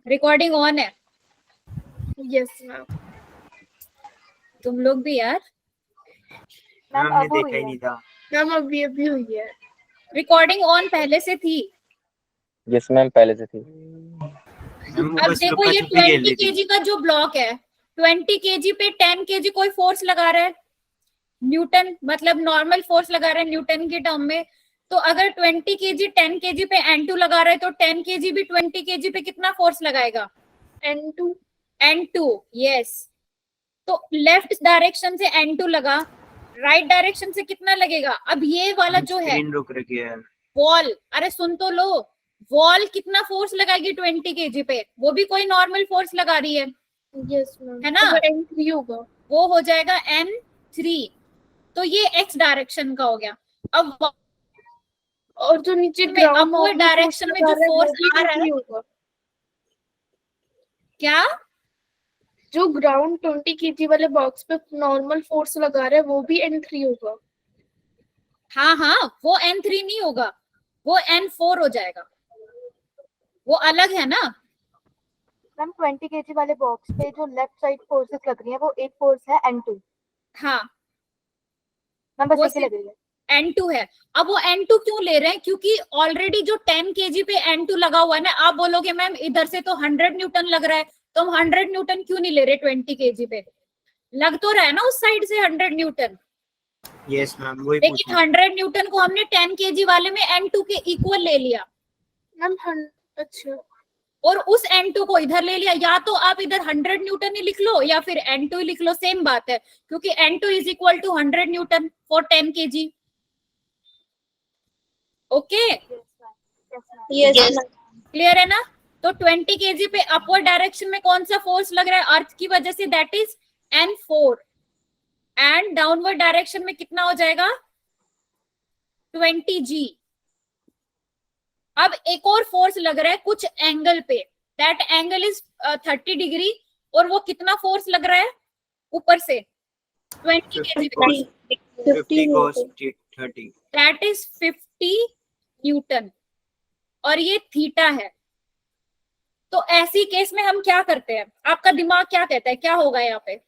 Recording on है? Yes ma'am. तुम लोग भी यार। मैम हमने देखा ही नहीं था। मैम अभी अभी हुई है। रिकॉर्डिंग ऑन पहले से थी? यस मैम, पहले से थी। अब देखो ये 20 kg का जो ब्लॉक है, 20 kg पे 10 kg कोई फोर्स लगा रहा है, न्यूटन, मतलब नॉर्मल फोर्स लगा रहा है न्यूटन के टर्म में। तो अगर 20 kg 10 kg पे N2 लगा रहा है तो 10 kg भी 20 kg पे कितना फोर्स लगाएगा? N2 yes. तो लेफ्ट डायरेक्शन से N2 लगा, राइट डायरेक्शन से कितना लगेगा? अब ये वाला जो है रुक रखी है वॉल, अरे सुन तो लो, वॉल कितना फोर्स लगाएगी 20 kg पे? वो भी कोई नॉर्मल फोर्स लगा रही है। यस मैम, है ना? तो N3 होगा, वो हो जाएगा N3। तो ये x डायरेक्शन का हो गया। अब और जो नीचे अपवर्ड डायरेक्शन में जो फोर्स आ रहा है, क्या जो ग्राउंड 20 kg वाले बॉक्स पे नॉर्मल फोर्स लगा रहा है वो भी N3 होगा? हाँ हाँ, वो N3 नहीं होगा, वो N4 हो जाएगा, वो अलग है ना। मैम 20 kg वाले बॉक्स पे जो लेफ्ट साइड फोर्सेस लग रही है वो एक फोर्स है N2। हाँ मैम बस वो एक ही लग रही है। N2 है। अब वो N2 क्यों ले रहे हैं? क्योंकि ऑलरेडी जो 10 kg पे N2 लगा हुआ है ना। आप बोलोगे मैम इधर से तो 100 न्यूटन लग रहा है, तो हम 100 न्यूटन क्यों नहीं ले रहे 20 kg पे? लग तो रहा है ना उस साइड से 100 न्यूटन। यस मैम वही लेकिन 100 न्यूटन को हमने 10 kg वाले में N2 के इक्वल ले लिया मैम। अच्छा, और उस N2 को इधर ले लिया। या तो आप इधर 100 न्यूटन ही लिख लो या फिर N2 लिख लो, सेम बात है, क्योंकि N2 is equal to 100 newton for 10 kg। Okay yes clear है ना? तो 20 kg पे अपवर्ड डायरेक्शन में कौन सा फोर्स लग रहा है अर्थ की वजह से? That is N4। And downward direction में कितना हो जाएगा? 20G। अब एक और फोर्स लग रहा है कुछ एंगल पे, दैट एंगल इज 30 डिग्री, और वो कितना फोर्स लग रहा है ऊपर से? 20 kg, 50 cos 30, that is 50 Newton, और ये थीटा है। तो ऐसी केस में हम क्या करते हैं? आपका दिमाग क्या कहता है, क्या होगा यहाँ पे?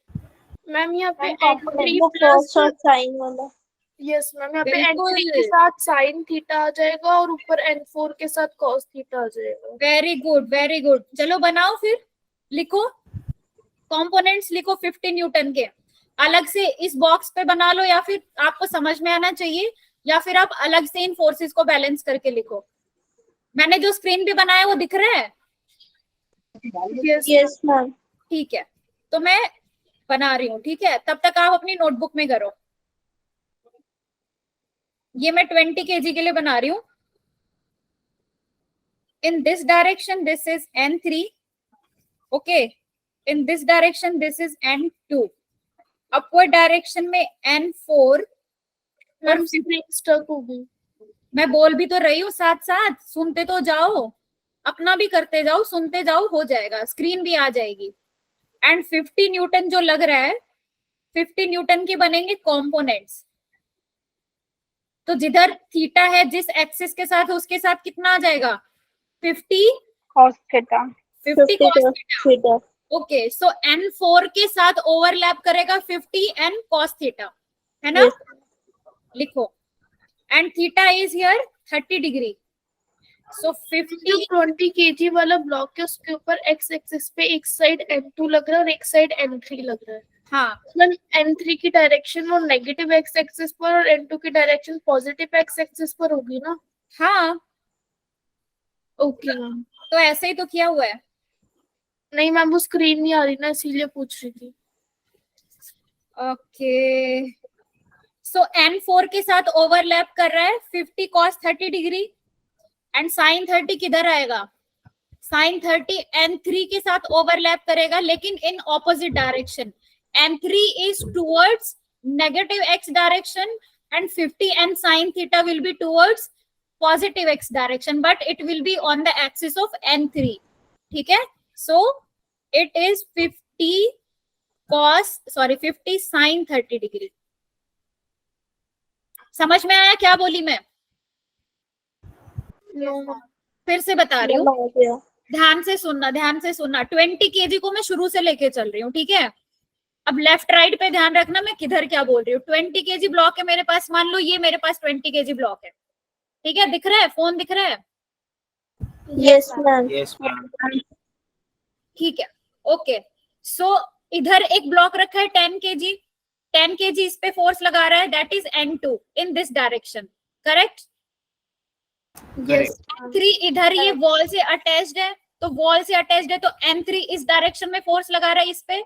मैम यहाँ पे N3 प्लस साइन वाला। यस मैम, यहाँ पे बिल्कुल। N3 के साथ साइन थीटा आ जाएगा और ऊपर N4 के साथ कॉस थीटा आ जाएगा। Very good very good. चलो बनाओ फिर, लिखो कंपोनेंट्स, लिखो 50 न्यूटन के अलग से इस बॉक्स पे बना लो, या फिर आपको समझ में आना चाहिए, या फिर आप अलग से इन फोर्सेस को बैलेंस करके लिखो। मैंने जो स्क्रीन पे बनाया वो दिख रहा है? Yes ma'am. ठीक है, तो मैं बना रही हूँ, ठीक है? तब तक आप अपनी नोटबुक में करो। ये मैं 20 kg के लिए बना रही हूँ। In this direction this is N3, okay. In this direction this is N2, upward direction में N4। मैम स्क्रीन स्टक हो गई। मैं बोल भी तो रही हूँ साथ साथ, सुनते तो जाओ, अपना भी करते जाओ, सुनते जाओ, हो जाएगा, स्क्रीन भी आ जाएगी। एंड 50 न्यूटन जो लग रहा है, 50 न्यूटन के बनेंगे कंपोनेंट्स। तो जिधर थीटा है जिस एक्सिस के साथ, उसके साथ कितना आ जाएगा? 50 cos theta. 50 cos theta. Okay, so N4 के साथ ओवरलैप करेगा 50 N cos थीटा, है ना? लिखो, and theta is here 30 degree. So 50 20 kg वाला ब्लॉक है उसके ऊपर एक्स एक्सिस पे एक साइड N2 लग रहा है और एक साइड N3 लग रहा है। हाँ, मैम N3 की डायरेक्शन वो नेगेटिव एक्स एक्सिस पर और N2 की डायरेक्शन पॉजिटिव एक्स एक्सिस पर होगी ना? हाँ, ओके मैम। तो ऐसे ही तो किया हुआ है। नहीं मैम, वो स्क्रीन नहीं आ रही ना, इसीलिए पूछ रही थी। ओके, सो N4 के साथ ओवरलैप कर रहा है 50 cos 30 डिग्री, एंड साइन 30 किधर आएगा? साइन 30 N3 के साथ ओवरलैप करेगा, लेकिन in opposite direction. N3 is towards negative x direction and 50 and sin theta will be towards positive x direction, but it will be on the axis of N3, ठीक है? So it is 50 sin 30 डिग्री। समझ में आया क्या बोली मैं? No ma'am. फिर से बता रही हूँ, ध्यान से सुनना, ध्यान से सुनना। 20 kg को मैं शुरू से लेके चल रही हूँ, ठीक है। अब लेफ्ट राइट पे ध्यान रखना मैं किधर क्या बोल रही हूँ। 20 kg ब्लॉक है मेरे पास, मान लो ये मेरे पास 20 kg ब्लॉक है, ठीक है। दिख रहा है, फोन दिख रहा है? Yes, ma'am. Yes, ma'am. ठीक है, ओके। सो इधर एक ब्लॉक रखा है 10 kg, 10 kg इस पे फोर्स लगा रहा है, that is N2 in this direction, correct? Yes. N3 इधर ये वॉल से अटैच्ड है, तो वॉल से अटैच्ड है तो N3 इस डायरेक्शन में फोर्स लगा रहा है इस पे।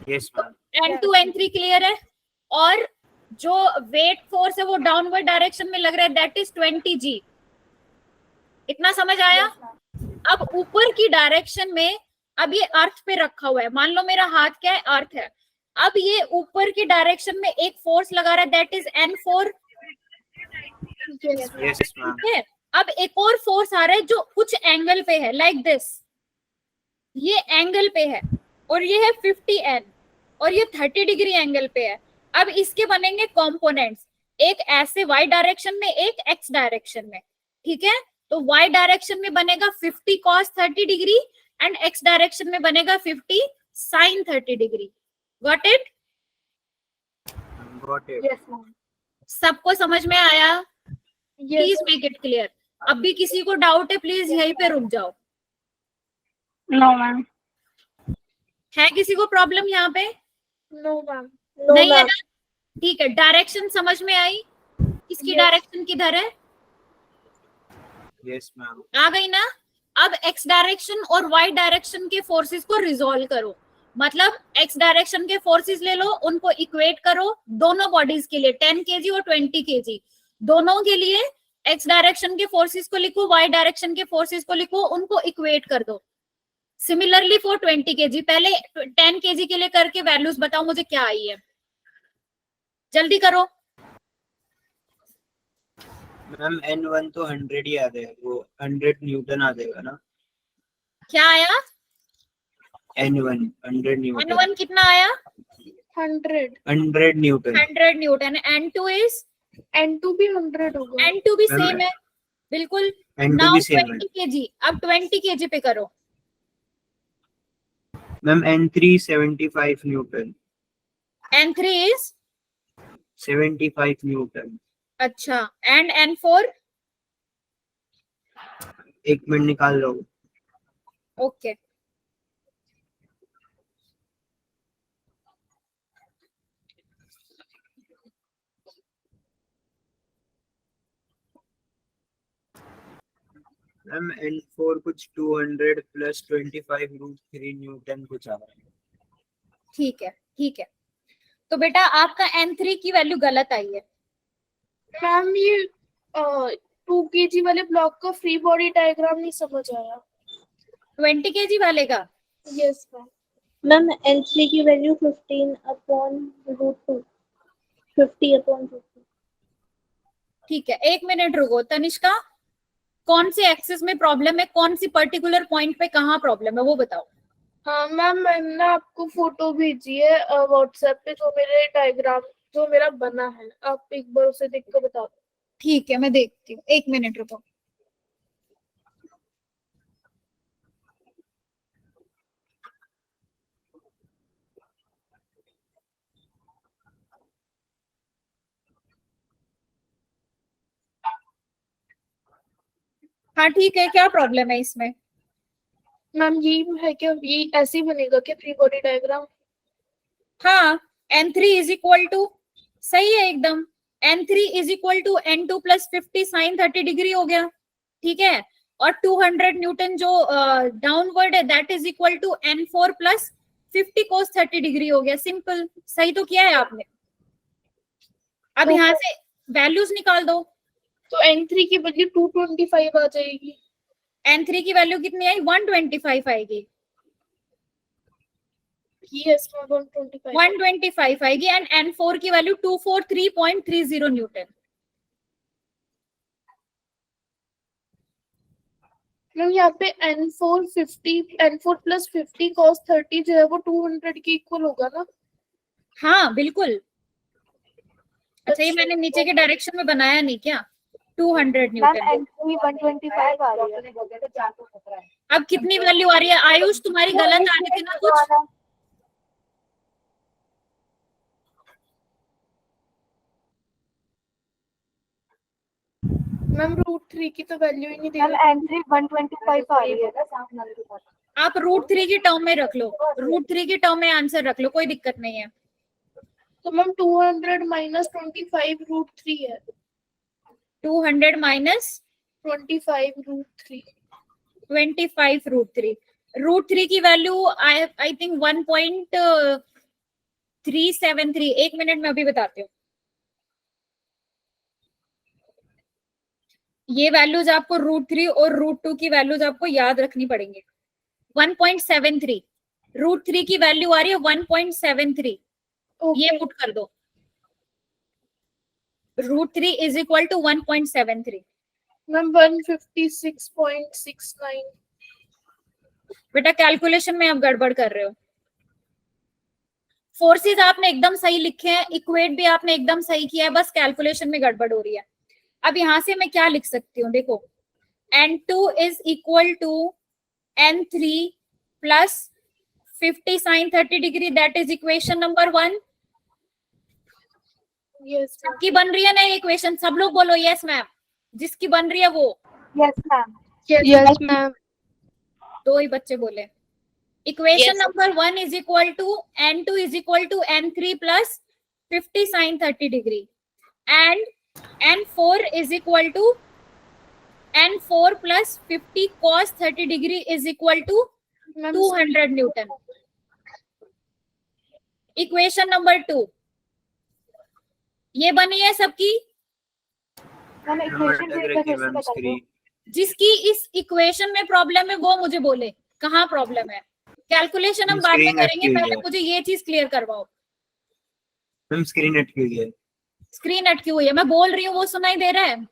Yes, ma'am. N2 N3 clear है। और जो वेट फोर्स है वो डाउनवर्ड डायरेक्शन में लग रहा है, दैट इज 20G। इतना समझ आया? अब ऊपर की डायरेक्शन में, अब ये अर्थ पे रखा हुआ है, मान लो मेरा हाथ क्या है, अर्थ है। अब ये ऊपर की डायरेक्शन में एक फोर्स लगा रहा है, that is N4, Yes. Yes, ma'am. ठीक है। अब एक और फोर्स आ रहा है जो कुछ एंगल पे है, लाइक दिस, ये एंगल पे है और ये है 50N और ये 30 डिग्री एंगल पे है। अब इसके बनेंगे कंपोनेंट्स, एक ऐसे y डायरेक्शन में, एक x डायरेक्शन में, ठीक है। तो y डायरेक्शन में बनेगा 50 cos 30 degree and x direction में बनेगा 50 sin 30 degree. Got it? Got it. Yes, ma'am. सबको समझ में आया? Yes. Please make it clear. अब भी किसी को डाउट है प्लीज यहीं पे रुक जाओ। No, ma'am. है किसी को प्रॉब्लम यहाँ पे? No, ma'am. No, नहीं है ma'am. ना? ठीक है, डायरेक्शन समझ में आई? इसकी Yes. डायरेक्शन किधर है? Yes, ma'am. आ गई ना? अब x डायरेक्शन और y डायरेक्शन के फोर्सेस को रिजोल्व करो। मतलब x डायरेक्शन के फोर्सेस ले लो, उनको इक्वेट करो दोनों बॉडीज के लिए, 10 kg और 20 kg दोनों के लिए। x डायरेक्शन के फोर्सेस को लिखो, y डायरेक्शन के फोर्सेस को लिखो, उनको इक्वेट कर दो। सिमिलरली फॉर 20 kg, पहले 10 kg के लिए करके वैल्यूज बताओ मुझे क्या आई है, जल्दी करो। मैम N1 तो 100 ही आ जाएगा, वो 100 न्यूटन आ जाएगा ना। क्या आया? N1 100 Newton. N1 कितना आया? 100. 100 Newton. 100 Newton. N2 is? N2 भी 100 होगा. N2 भी मैम, सेम है, बिल्कुल। N2 नाउ भी सेम है 20 kg, अब 20 kg पे करो। Ma'am. N3 75 Newton. N3 is? 75 Newton. अच्छा, एंड N4? एक मिनट निकाल लो। ओके। मैम N4 कुछ 200 प्लस 25√3 न्यूटन कुछ आ रहा है। ठीक है, ठीक है। तो बेटा आपका N3 की वैल्यू गलत आई है। मैम ये 2 kg वाले ब्लॉक का फ्री बॉडी डायग्राम नहीं समझ आया. 20 kg वाले का? Yes, ma'am. मैम N3 की वैल्यू 15/√2. 50/50. ठीक है, एक मिनट रुको तनिष्का, कौन से एक्सिस में प्रॉब्लम है, कौन सी पर्टिकुलर पॉइंट पे कहाँ प्रॉब्लम है वो बताओ। हाँ मैम, मैंने ना आपको फोटो भेजी है व्हाट्सएप पे, जो मेरे डायग्राम जो मेरा बना है, आप एक बार उसे देख कर बता दो. ठीक है, मैं देखती हूँ, एक मिनट रुको। हाँ ठीक है, क्या प्रॉब्लम है इसमें? मैम ये है क्या, ये ऐसे ही बनेगा क्या फ्री बॉडी डायग्राम? हाँ, N3 इज इक्वल टू, सही है एकदम, N3 is equal to N2 plus 50 sine 30 degree हो गया, ठीक है। और 200 न्यूटन जो डाउनवर्ड है that is equal to N4 plus 50 cos 30 degree हो गया। सिंपल, सही तो किया है आपने। अब यहाँ से वैल्यूज निकाल दो। तो N3 की बदले 225 आ जाएगी. N3 की वैल्यू कितनी आई? 125 आएगी। Yes ma'am, 125. 125 आएगी एंड N4 की वैल्यू 243.30 न्यूटन। मैम यहाँ पे N4 प्लस 50 cos 30 जो है वो 200 के इक्वल होगा ना? हाँ बिल्कुल। अच्छा, ये मैंने नीचे के डायरेक्शन में बनाया नहीं क्या? 200 मैम न्यूटन। N3 125 आ रही है. अब कितनी वैल्यू आ रही है आयुष? तुम्हारी गलत आ रही थी ना कुछ? मैम √3 की तो वैल्यू ही नहीं दे मैम रहा। एंट्री 125 आ रही है। आप √3 की टर्म में रख लो, √3 की टर्म में आंसर रख लो, कोई दिक्कत नहीं है। तो मैम 200 माइनस 25 √3 है। 200 माइनस 25 √3। 25 √3 की वैल्यू आई थिंक 1.373। एक मिनट में अभी बताती हूँ। ये वैल्यूज आपको √3 और √2 की वैल्यूज आपको याद रखनी पड़ेंगे। 1.73 √3 की वैल्यू आ रही है 1.73। ये पुट कर दो, √3 इज इक्वल टू 1.73। मैम 156.69। बेटा कैलकुलेशन में आप गड़बड़ कर रहे हो। फोर्सेस आपने एकदम सही लिखे हैं, इक्वेट भी आपने एकदम सही किया है, बस कैलकुलेशन में गड़बड़ हो रही है। अब यहां से मैं क्या लिख सकती हूँ, देखो N2 is equal to N3 plus 50 sin 30 degree, that is equation number 1। Yes सबकी बन रही है ना इक्वेशन? सब लोग बोलो यस मैम, जिसकी बन रही है वो। Yes ma'am. Yes ma'am. दो ही बच्चे बोले। Equation number 1 is equal to N2 is equal to N3 plus 50 sin 30 degree and N4 is equal to N4 plus 50 cos 30 degree is equal to 200 Newton. Equation number 2 ये बनी है सबकी? Ma'am equation अटक एक रखी बार मैम बता दो। Screen. जिसकी इस इक्वेशन में प्रॉब्लम है वो मुझे बोले कहाँ प्रॉब्लम है। कैलकुलेशन हम बाद में Screen करेंगे, अटकी हुई पहले है। मुझे ये चीज क्लियर करवाओ। मैम स्क्रीन अटकी हुई है। स्क्रीन अटकी हुई है, मैं बोल रही हूँ वो सुनाई दे रहा है?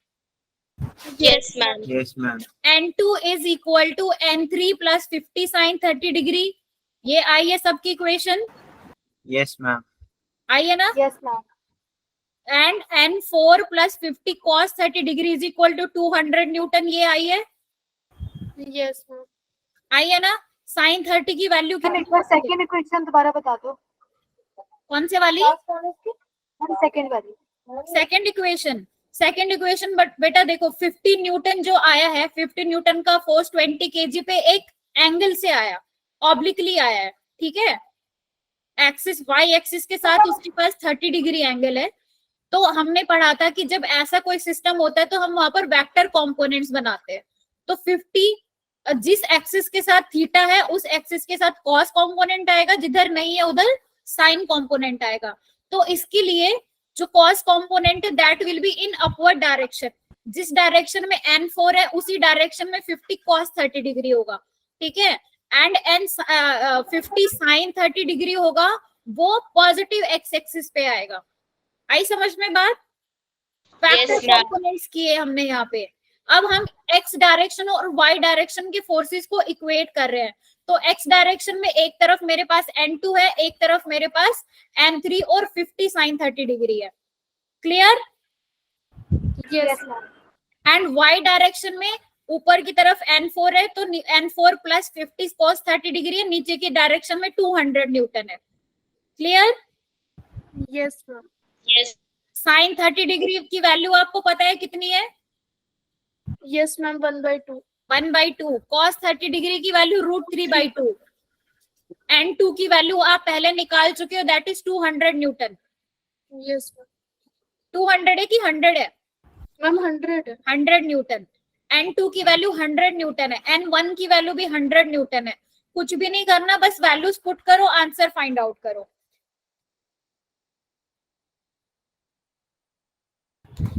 Yes ma'am. Yes ma'am. N2 is equal to N3 plus 50 sin 30 degree, ये आई है सबकी इक्वेशन? Yes ma'am. आई है ना? Yes ma'am. And N4 plus 50 cos 30 degree is equal to 200 newton, ये आई है? Yes ma'am. आई है ना? साइन 30 की वैल्यू मैम कितनी? एक बार सेकंड इक्वेशन दोबारा बता दो। कौन से वाली? मैम सेकंड वाली। सेकंड इक्वेशन बट बेटा देखो 50 न्यूटन जो आया है, 50 न्यूटन का फोर्स 20 kg पे एक एंगल से आया, ऑब्लिकली आया है, ठीक है? एक्सिस वाई एक्सिस के साथ उसके पास 30 डिग्री एंगल है। तो हमने पढ़ा था कि जब ऐसा कोई सिस्टम होता है तो हम वहां पर वेक्टर कंपोनेंट्स बनाते हैं। तो 50 जिस एक्सिस के साथ थीटा है उस एक्सिस के साथ कॉस कंपोनेंट आएगा, जिधर नहीं है उधर साइन कंपोनेंट आएगा। तो इसके लिए जो कॉस कंपोनेंट है that will be in upward direction. जिस डायरेक्शन में N4 है उसी डायरेक्शन में 50 cos 30 डिग्री होगा, ठीक है? एंड N50 sin 30 डिग्री होगा, वो पॉजिटिव एक्स एक्सिस पे आएगा। आई समझ में बात? वेक्टर कंपोनेंट्स किए हमने यहाँ पे। अब हम एक्स डायरेक्शन और वाई डायरेक्शन के फोर्सेस को इक्वेट कर रहे हैं। तो एक्स डायरेक्शन में एक तरफ मेरे पास N2 है, एक तरफ मेरे पास N3 और 50 sin 30 डिग्री है। Clear? Yes and Y direction में ऊपर की तरफ N4 है, तो N4 प्लस 50 cos 30 डिग्री है, नीचे की डायरेक्शन में 200 न्यूटन है। Clear? Yes ma'am. Sine 30 degree की वैल्यू आपको पता है कितनी है? Yes ma'am 1/2। 1/2। cos 30 डिग्री की वैल्यू √3/2। N2 की वैल्यू आप पहले निकाल चुके हो, that is 200 newton. Yes ma'am. 200 है कि 100 है? मैम 100 है। 100 न्यूटन। N2 की वैल्यू 100 न्यूटन है, N1 की वैल्यू भी 100 न्यूटन है। कुछ भी नहीं करना, बस वैल्यूज पुट करो, आंसर फाइंड आउट करो।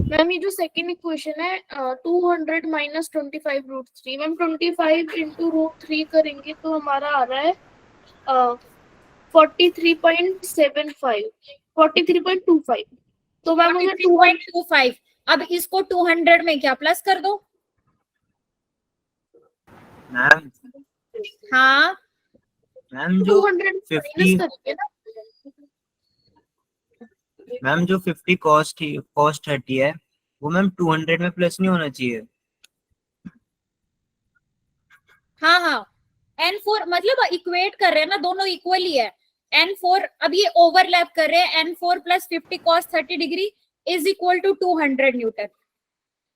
मैम ये जो सेकंड इक्वेशन है 200 माइनस 25 √3, मैम 25 इंटू √3 करेंगे तो हमारा आ रहा है 43.75 43.25। तो मैम हमें 2.25। अब इसको 200 में क्या प्लस कर दो? मैम हाँ, मैम जो 200 50 माइनस करेंगे ना। मैम जो 50 cos 30 है वो मैम 200 में प्लस नहीं होना चाहिए। हाँ हाँ, N4 मतलब इक्वेट कर रहे हैं ना, दोनों इक्वली है। N4 अब ये ओवरलैप कर रहे हैं, N4 plus 50 cos 30 degree is equal to 200 newton.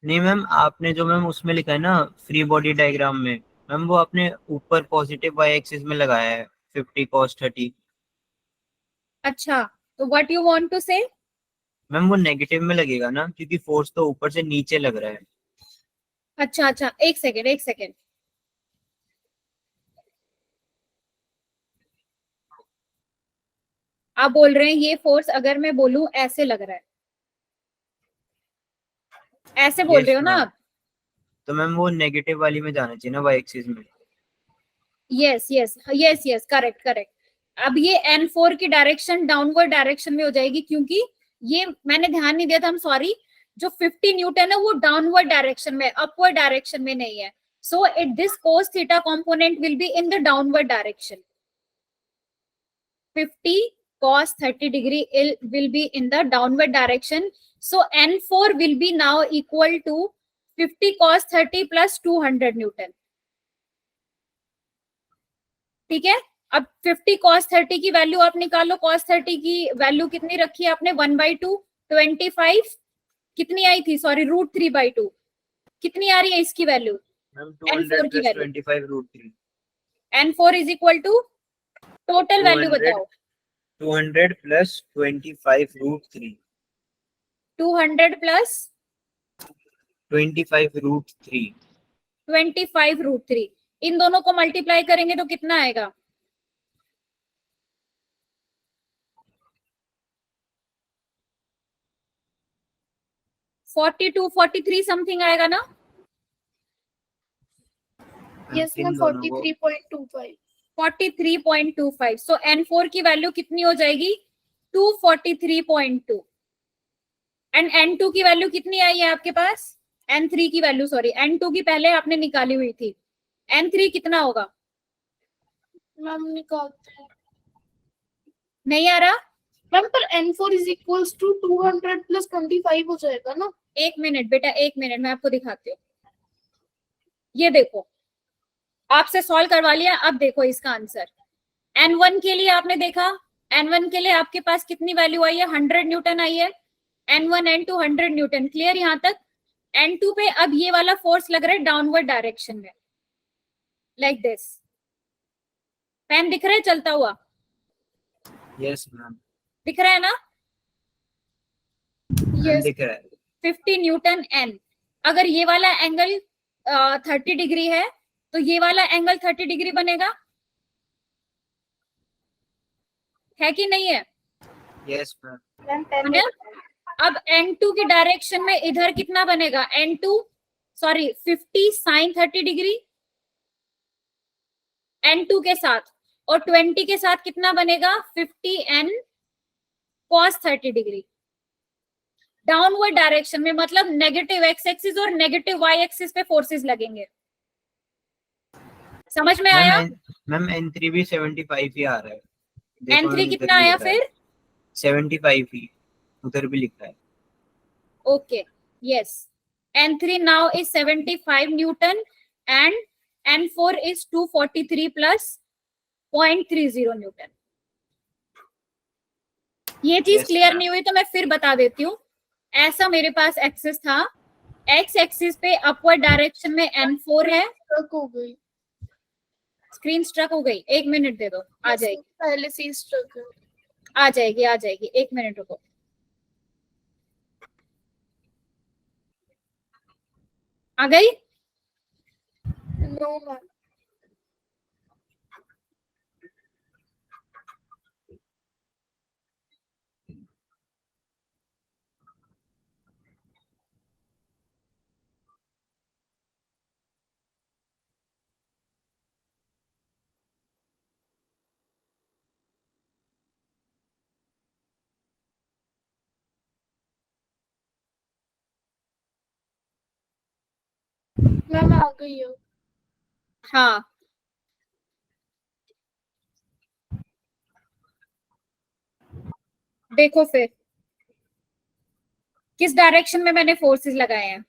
नहीं मैम, आपने जो मैम उसमें लिखा है ना फ्री बॉडी डायग्राम में, मैम वो आपने ऊपर पॉजिटिव वाई एक्सिस में लगाया है 50 cos 30। अच्छा, तो व्हाट यू वांट टू से? मैम वो नेगेटिव में लगेगा ना, क्योंकि फोर्स तो ऊपर से नीचे लग रहा है। अच्छा अच्छा, एक सेकेंड एक सेकेंड। आप बोल रहे हैं ये फोर्स, अगर मैं बोलूं ऐसे लग रहा है, ऐसे बोल रहे यस हो ना मैम, आप? तो मैम वो नेगेटिव वाली में जाना चाहिए ना वाई एक्सिस में। Yes yes yes yes, correct correct. अब ये N4 की डायरेक्शन डाउनवर्ड डायरेक्शन में हो जाएगी, क्योंकि ये मैंने ध्यान नहीं दिया था, हम सॉरी। जो 50 न्यूटन है वो डाउनवर्ड डायरेक्शन में, अपवर्ड डायरेक्शन में नहीं है। So it this cos theta component will be in the downward direction. 50 cos 30 degree will be in the downward direction. So N4 will be now equal to 50 cos 30 plus 200 Newton. ठीक है, अब 50 cos 30 की value आप निकालो। cos 30 की value कितनी रखी है आपने? 1/2, 25 कितनी आई थी? सॉरी, √3/2 कितनी आ रही है इसकी वैल्यू? मैम N4 200 की प्लस वैल्यू 25 √3। N4 इज इक्वल टू, टोटल वैल्यू 200 बताओ। 200 प्लस 25 √3। 200 प्लस 25 √3। 25 √3, इन दोनों को मल्टीप्लाई करेंगे तो कितना आएगा? 42 43 समथिंग आएगा ना? यस इन मैम, दोनों को 43.25। 43.25। सो N4 की वैल्यू कितनी हो जाएगी? 243.2। एंड N2 की वैल्यू कितनी आई है आपके पास? N3 की वैल्यू, सॉरी, N2 की पहले आपने निकाली हुई थी। N3 कितना होगा? मैम निकालते हैं। नहीं आ रहा? मैम पर N4 is equals to 200 plus 25 हो जाएगा ना? एक मिनट बेटा, एक मिनट, मैं आपको दिखाती हूँ। ये देखो, आपसे सॉल्व करवा लिया, अब देखो इसका आंसर। N1 के लिए आपने देखा, N1 के लिए आपके पास कितनी वैल्यू आई है? 100 न्यूटन आई है। N1 N2 100 न्यूटन, क्लियर यहां तक? N2 पे अब ये वाला फोर्स लग रहा है डाउनवर्ड डायरेक्शन में, लाइक दिस। पेन दिख रहा है चलता हुआ? यस मैम, दिख रहा है ना? यस। दिख रहा है। 50 न्यूटन N। अगर ये वाला एंगल 30 डिग्री है, तो ये वाला एंगल 30 डिग्री बनेगा, है कि नहीं है? यस मैम, मैम 10 है ना? अब N2 की डायरेक्शन में इधर कितना बनेगा? N2 sorry 50 sine 30 degree N2 के साथ, और 20 के साथ कितना बनेगा? 50 N cos 30 degree. Downward direction में, मतलब नेगेटिव एक्स एक्सिस और नेगेटिव वाई एक्सिस पे फोर्सेस लगेंगे। समझ में आया? मैम N3 भी 75 ही आ रहा है। देखो N3 मैम, उधर कितना भी आया लिखा है फिर? 75 ही, उधर भी लिखा है। Okay, yes. N3 now is 75 Newton and N4 is 243 plus 0.30 Newton. ये चीज Yes, क्लियर ma'am. नहीं हुई तो मैं फिर बता देती हूँ। ऐसा मेरे पास एक्सिस था, एक्स एक्सिस पे अपवर्ड डायरेक्शन में N4 है। स्ट्रक हो गई। स्क्रीन स्ट्रक हो गई, एक मिनट दे दो, आ Yes, जाएगी पहले से ही स्ट्रक है। आ जाएगी आ जाएगी, एक मिनट रुको। आ गई? No ma'am. मैम आ गई है। हाँ, देखो फिर किस डायरेक्शन में मैंने फोर्सेस लगाए हैं।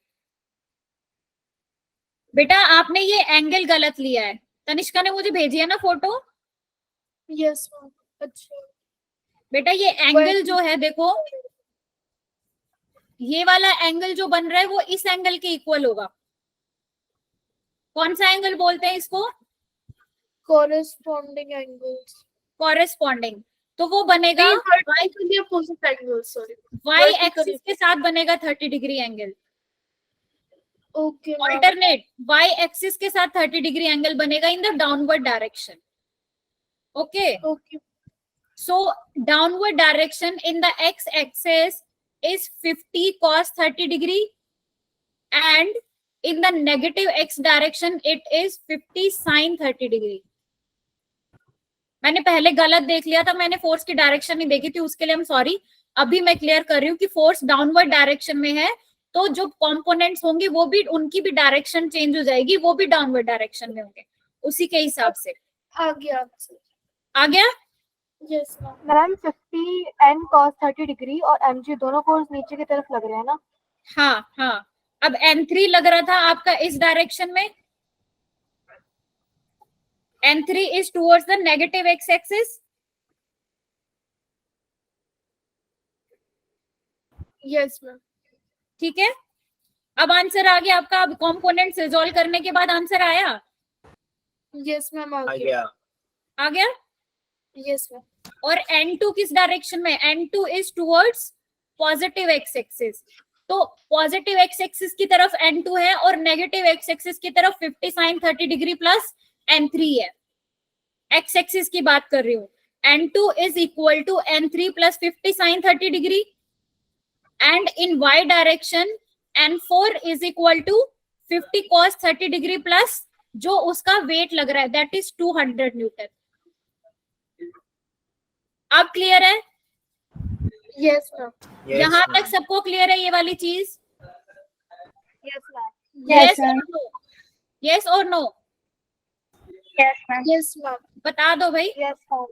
बेटा आपने ये एंगल गलत लिया है, तनिष्का ने मुझे भेजी है ना फोटो। Yes ma'am. अच्छा बेटा ये एंगल जो है देखो, ये वाला एंगल जो बन रहा है वो इस एंगल के इक्वल होगा। कौन सा एंगल बोलते हैं इसको? Corresponding angles. कॉरेस्पॉन्डिंग। तो वो बनेगा vertically opposite angles, sorry. Y vertically. Axis के साथ बनेगा 30 degree angle. Okay ma'am. Alternate Y axis के साथ 30 डिग्री एंगल बनेगा in the downward direction. Okay, okay so downward direction in the x axis is 50 cos 30 degree and in the negative x direction it is 50 sin 30 degree। मैंने पहले गलत देख लिया था, मैंने फोर्स की डायरेक्शन नहीं देखी थी, उसके लिए हम सॉरी। अभी मैं क्लियर कर रही हूँ कि फोर्स डाउनवर्ड डायरेक्शन में है तो जो कंपोनेंट्स होंगे वो भी, उनकी भी डायरेक्शन चेंज हो जाएगी, वो भी डाउनवर्ड डायरेक्शन में होंगे, उसी के हिसाब से। आ गया। आ गया? Yes ma'am. Ma'am 50 n cos 30 degree और mg दोनों फोर्स नीचे की तरफ लग रहे हैं ना? हाँ हाँ। अब N3 लग रहा था आपका इस डायरेक्शन में, N3 is towards the negative x axis। Yes ma'am. ठीक है, अब आंसर आ गया आपका। अब कंपोनेंट्स रिजॉल्व करने के बाद आंसर आया। Yes ma'am. आ आ गया। गया। आ गया। Yes ma'am. और N2 किस डायरेक्शन में? N2 is towards positive x axis. तो पॉजिटिव x एक्सिस की तरफ N2 है और नेगेटिव x एक्सिस की तरफ 50 sin 30 डिग्री प्लस N3 है। x एक्सिस की बात कर रही हूँ। N2 is equal to N3 plus 50 sin 30 degree and in y direction N4 is equal to 50 cos 30 degree plus जो उसका वेट लग रहा है that is 200 न्यूटन। अब क्लियर है? Yes ma'am. यहाँ तक सबको क्लियर है ये वाली चीज? Yes ma'am. यस और नो? यस और नो? Yes ma'am. बता दो भाई। Yes ma'am.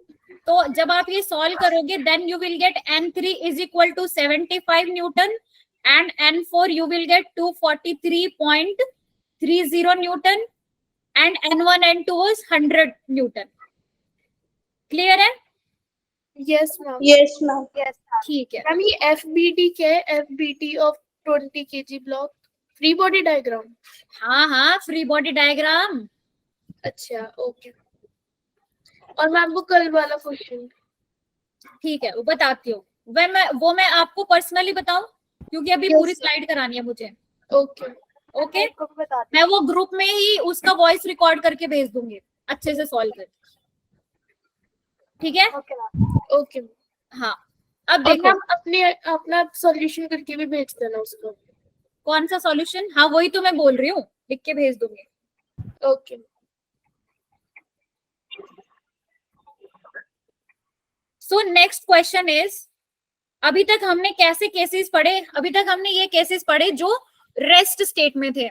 तो जब आप ये सॉल्व करोगे then you will get N3 is equal to 75 newton and N4 you will get 243.30 newton and N1 N2 was 100 newton. Clear है? Yes ma'am. Yes ma'am. Yes ठीक है। मैम ये FBD क्या है? FBD of 20 kg block free body diagram. हाँ हाँ, free body diagram. अच्छा okay. और मैम वो कल वाला क्वेश्चन। ठीक है, वो बताती हूँ। वो मैं आपको पर्सनली बताऊं क्योंकि अभी Yes, पूरी sir. स्लाइड करानी है मुझे। ओके ओके, आपको भी बता मैं वो ग्रुप में ही उसका वॉइस रिकॉर्ड करके भेज दूंगी अच्छे से सॉल्व कर। ठीक है? Okay ma'am. ओके। हाँ, अब और देखो मैम अपने अपना सॉल्यूशन करके भी भेज देना उसको। कौन सा सॉल्यूशन। हाँ वही तो मैं बोल रही हूँ, लिख के भेज दूंगी। Okay. So next question is, अभी तक हमने कैसे केसेस पढ़े? अभी तक हमने ये केसेस पढ़े जो रेस्ट स्टेट में थे,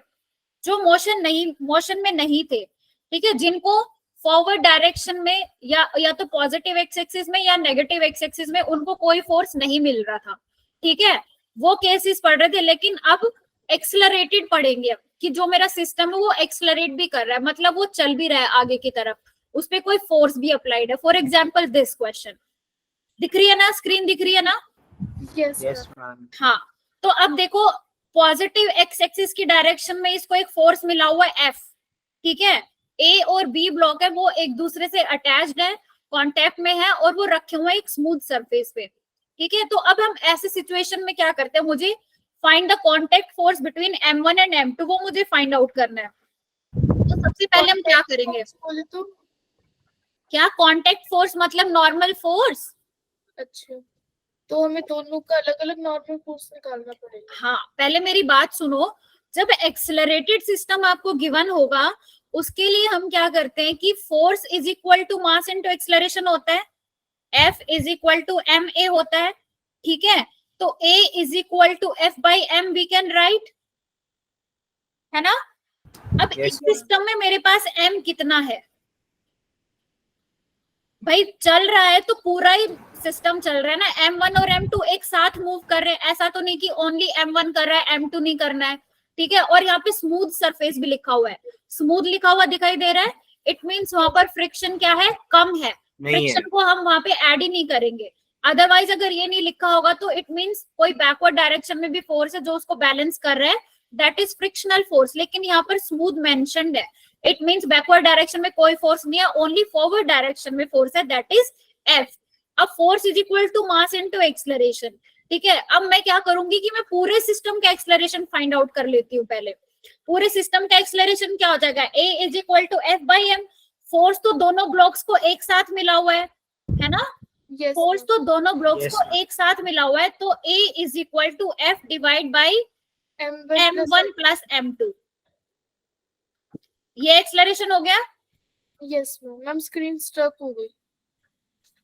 जो मोशन में नहीं थे। ठीक है, जिनको फॉरवर्ड डायरेक्शन में या तो पॉजिटिव एक्स एक्सिस में या नेगेटिव एक्स एक्सिस में उनको कोई फोर्स नहीं मिल रहा था। ठीक है, वो केसेस पढ़ रहे थे। लेकिन अब एक्सलरेटेड पढ़ेंगे कि जो मेरा सिस्टम है वो एक्सलरेट भी कर रहा है, मतलब वो चल भी रहा है आगे की तरफ, उस पर कोई फोर्स भी अप्लाइड है। फॉर एग्जाम्पल दिस क्वेश्चन दिख रही है ना, स्क्रीन दिख रही है ना? Yes yes ma'am. हाँ, तो अब देखो पॉजिटिव एक्स एक्सिस की डायरेक्शन में इसको एक फोर्स मिला हुआ है F। ठीक है, A और B ब्लॉक है, वो एक दूसरे से अटैच्ड है, कांटेक्ट में है और वो रखे हुए एक स्मूथ सरफेस पे। ठीक है, तो अब हम ऐसे सिचुएशन में क्या करते हैं, मुझे find the contact force between M1 and M2, वो मुझे फाइंड आउट करना है। तो सबसे पहले हम क्या करेंगे? बोले तो क्या कांटेक्ट फोर्स मतलब नॉर्मल फोर्स? अच्छा, तो हमें दोनों का अलग अलग नॉर्मल फोर्स निकालना पड़ेगा। हाँ, पहले मेरी बात सुनो। जब एक्सेलरेटेड सिस्टम आपको गिवन होगा उसके लिए हम क्या करते हैं कि force is equal to mass into acceleration होता है, F is equal to ma होता है। ठीक है, तो A is equal to F by M we can write, है ना? अब Yes, इस ma'am. सिस्टम में मेरे पास M कितना है भाई? चल रहा है तो पूरा ही सिस्टम चल रहा है ना, M1 और M2 एक साथ मूव कर रहे हैं। ऐसा तो नहीं कि ओनली M1 कर रहा है M2 नहीं करना है। ठीक है, और यहाँ पे स्मूथ सरफेस भी लिखा हुआ है, स्मूथ लिखा हुआ दिखाई दे रहा है, इट मीन्स वहां पर फ्रिक्शन क्या है, कम है, नहीं है। फ्रिक्शन को हम वहां पे ऐड ही नहीं करेंगे। अदरवाइज अगर ये नहीं लिखा होगा तो इट मीन्स कोई बैकवर्ड डायरेक्शन में भी फोर्स है जो उसको बैलेंस कर रहा है, दैट इज फ्रिक्शनल फोर्स। लेकिन यहाँ पर स्मूथ मेंशन्ड है, इट मीन्स बैकवर्ड डायरेक्शन में कोई फोर्स नहीं है, ओनली फॉरवर्ड डायरेक्शन में फोर्स है, दैट इज एफ। अब force is equal to mass into acceleration. ठीक है, अब मैं क्या करूंगी कि मैं पूरे सिस्टम का एक्सेलरेशन फाइंड आउट कर लेती हूँ। पहले पूरे सिस्टम का एक्सेलरेशन क्या हो जाएगा, a is equal to f by m. Force तो दोनों ब्लॉक्स को एक साथ मिला हुआ है ना, Yes, फोर्स तो दोनों ब्लॉक्स Yes, को एक साथ मिला हुआ है, तो a is equal to f divide by m1 plus m2। ये एक्सेलरेशन हो गया। Yes ma'am. Ma'am screen struck हो गई।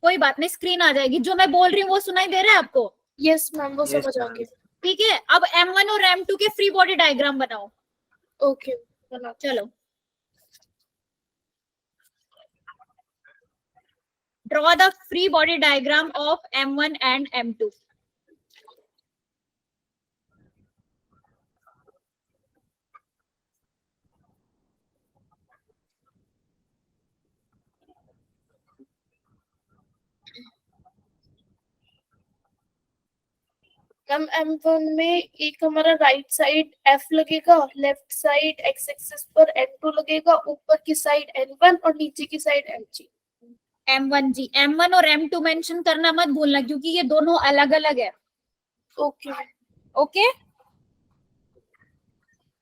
कोई बात नहीं, स्क्रीन आ जाएगी। जो मैं बोल रही हूँ वो सुनाई दे रहा है आपको? यस मैम, वो Yes, समझ आ ma'am. गया। ठीक है, अब m1 और m2 के फ्री बॉडी डायग्राम बनाओ। ओके बना। चलो, draw the free body diagram of m1 and m2। Ma'am M1 में एक हमारा राइट साइड F लगेगा, लेफ्ट साइड x एक्सिस पर N2 लगेगा, ऊपर की साइड N1 और नीचे की साइड Mg। m1 m1 और m2 मेंशन करना मत भूलना, क्योंकि ये दोनों अलग अलग है। Okay okay,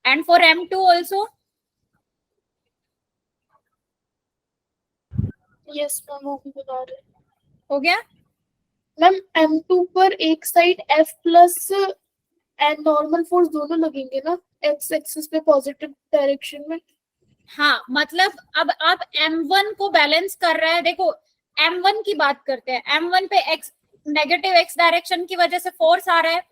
and for m2 also. Yes ma'am, वो भी बता रहे। हो गया। मैम M2 पर एक side F plus and normal force दोनों लगेंगे ना, x एक्सिस पे पॉजिटिव डायरेक्शन में। हाँ, मतलब अब आप m1 को बैलेंस कर रहा है। देखो, m1 की बात करते हैं, m1 पे x नेगेटिव x डायरेक्शन की वजह से फोर्स आ रहा है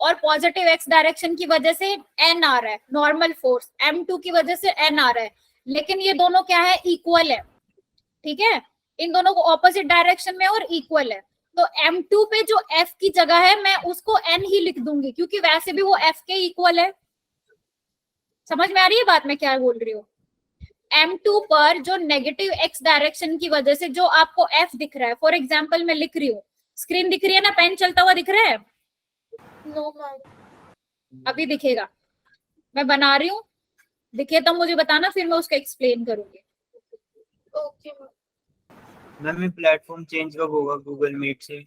और पॉजिटिव x डायरेक्शन की वजह से n आ रहा है, नॉर्मल फोर्स। m2 की वजह से n आ रहा है, लेकिन ये दोनों क्या है, इक्वल है। ठीक है, इन दोनों को ऑपोजिट डायरेक्शन में और इक्वल है। तो m2 पे जो f की जगह है मैं उसको n ही लिख दूंगी, क्योंकि वैसे भी वो f के इक्वल है। समझ में आ रही है बात मैं क्या बोल रही हूँ? m2 पर जो नेगेटिव x डायरेक्शन की वजह से जो आपको f दिख रहा है, फॉर एग्जांपल मैं लिख रही हूँ, स्क्रीन दिख रही है ना, पेन चलता हुआ दिख रहा है? No ma'am. अभी दिखेगा, मैं बना रही हूँ, दिखे तो मुझे बताना, फिर मैं उसका एक्सप्लेन करूंगी। Okay ma'am. मैम ये प्लेटफॉर्म चेंज कब होगा गूगल मीट से?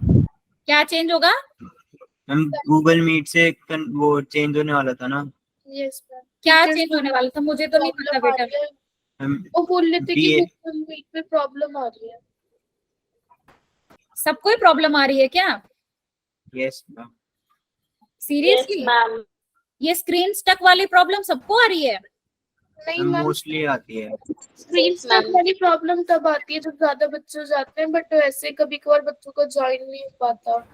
क्या चेंज होगा? मैम गूगल मीट से वो चेंज होने वाला था ना। Yes ma'am. क्या चेंज होने वाला था, मुझे तो नहीं पता बेटा। मैम वो बोल रहे थे कि BA गूगल मीट में प्रॉब्लम आ रही है। सबको ही प्रॉब्लम आ रही है क्या? Yes ma'am. सीरियसली? ये स्क्रीन स्टक वाली प्रॉब्लम सबको आ रही है? नहीं मैम मैम, मोस्टली आती है। स्क्रीन स्टक वाली प्रॉब्लम तब आती है जब ज्यादा बच्चे हो जाते हैं, बट ऐसे कभी कभार बच्चों को ज्वाइन नहीं हो पाता।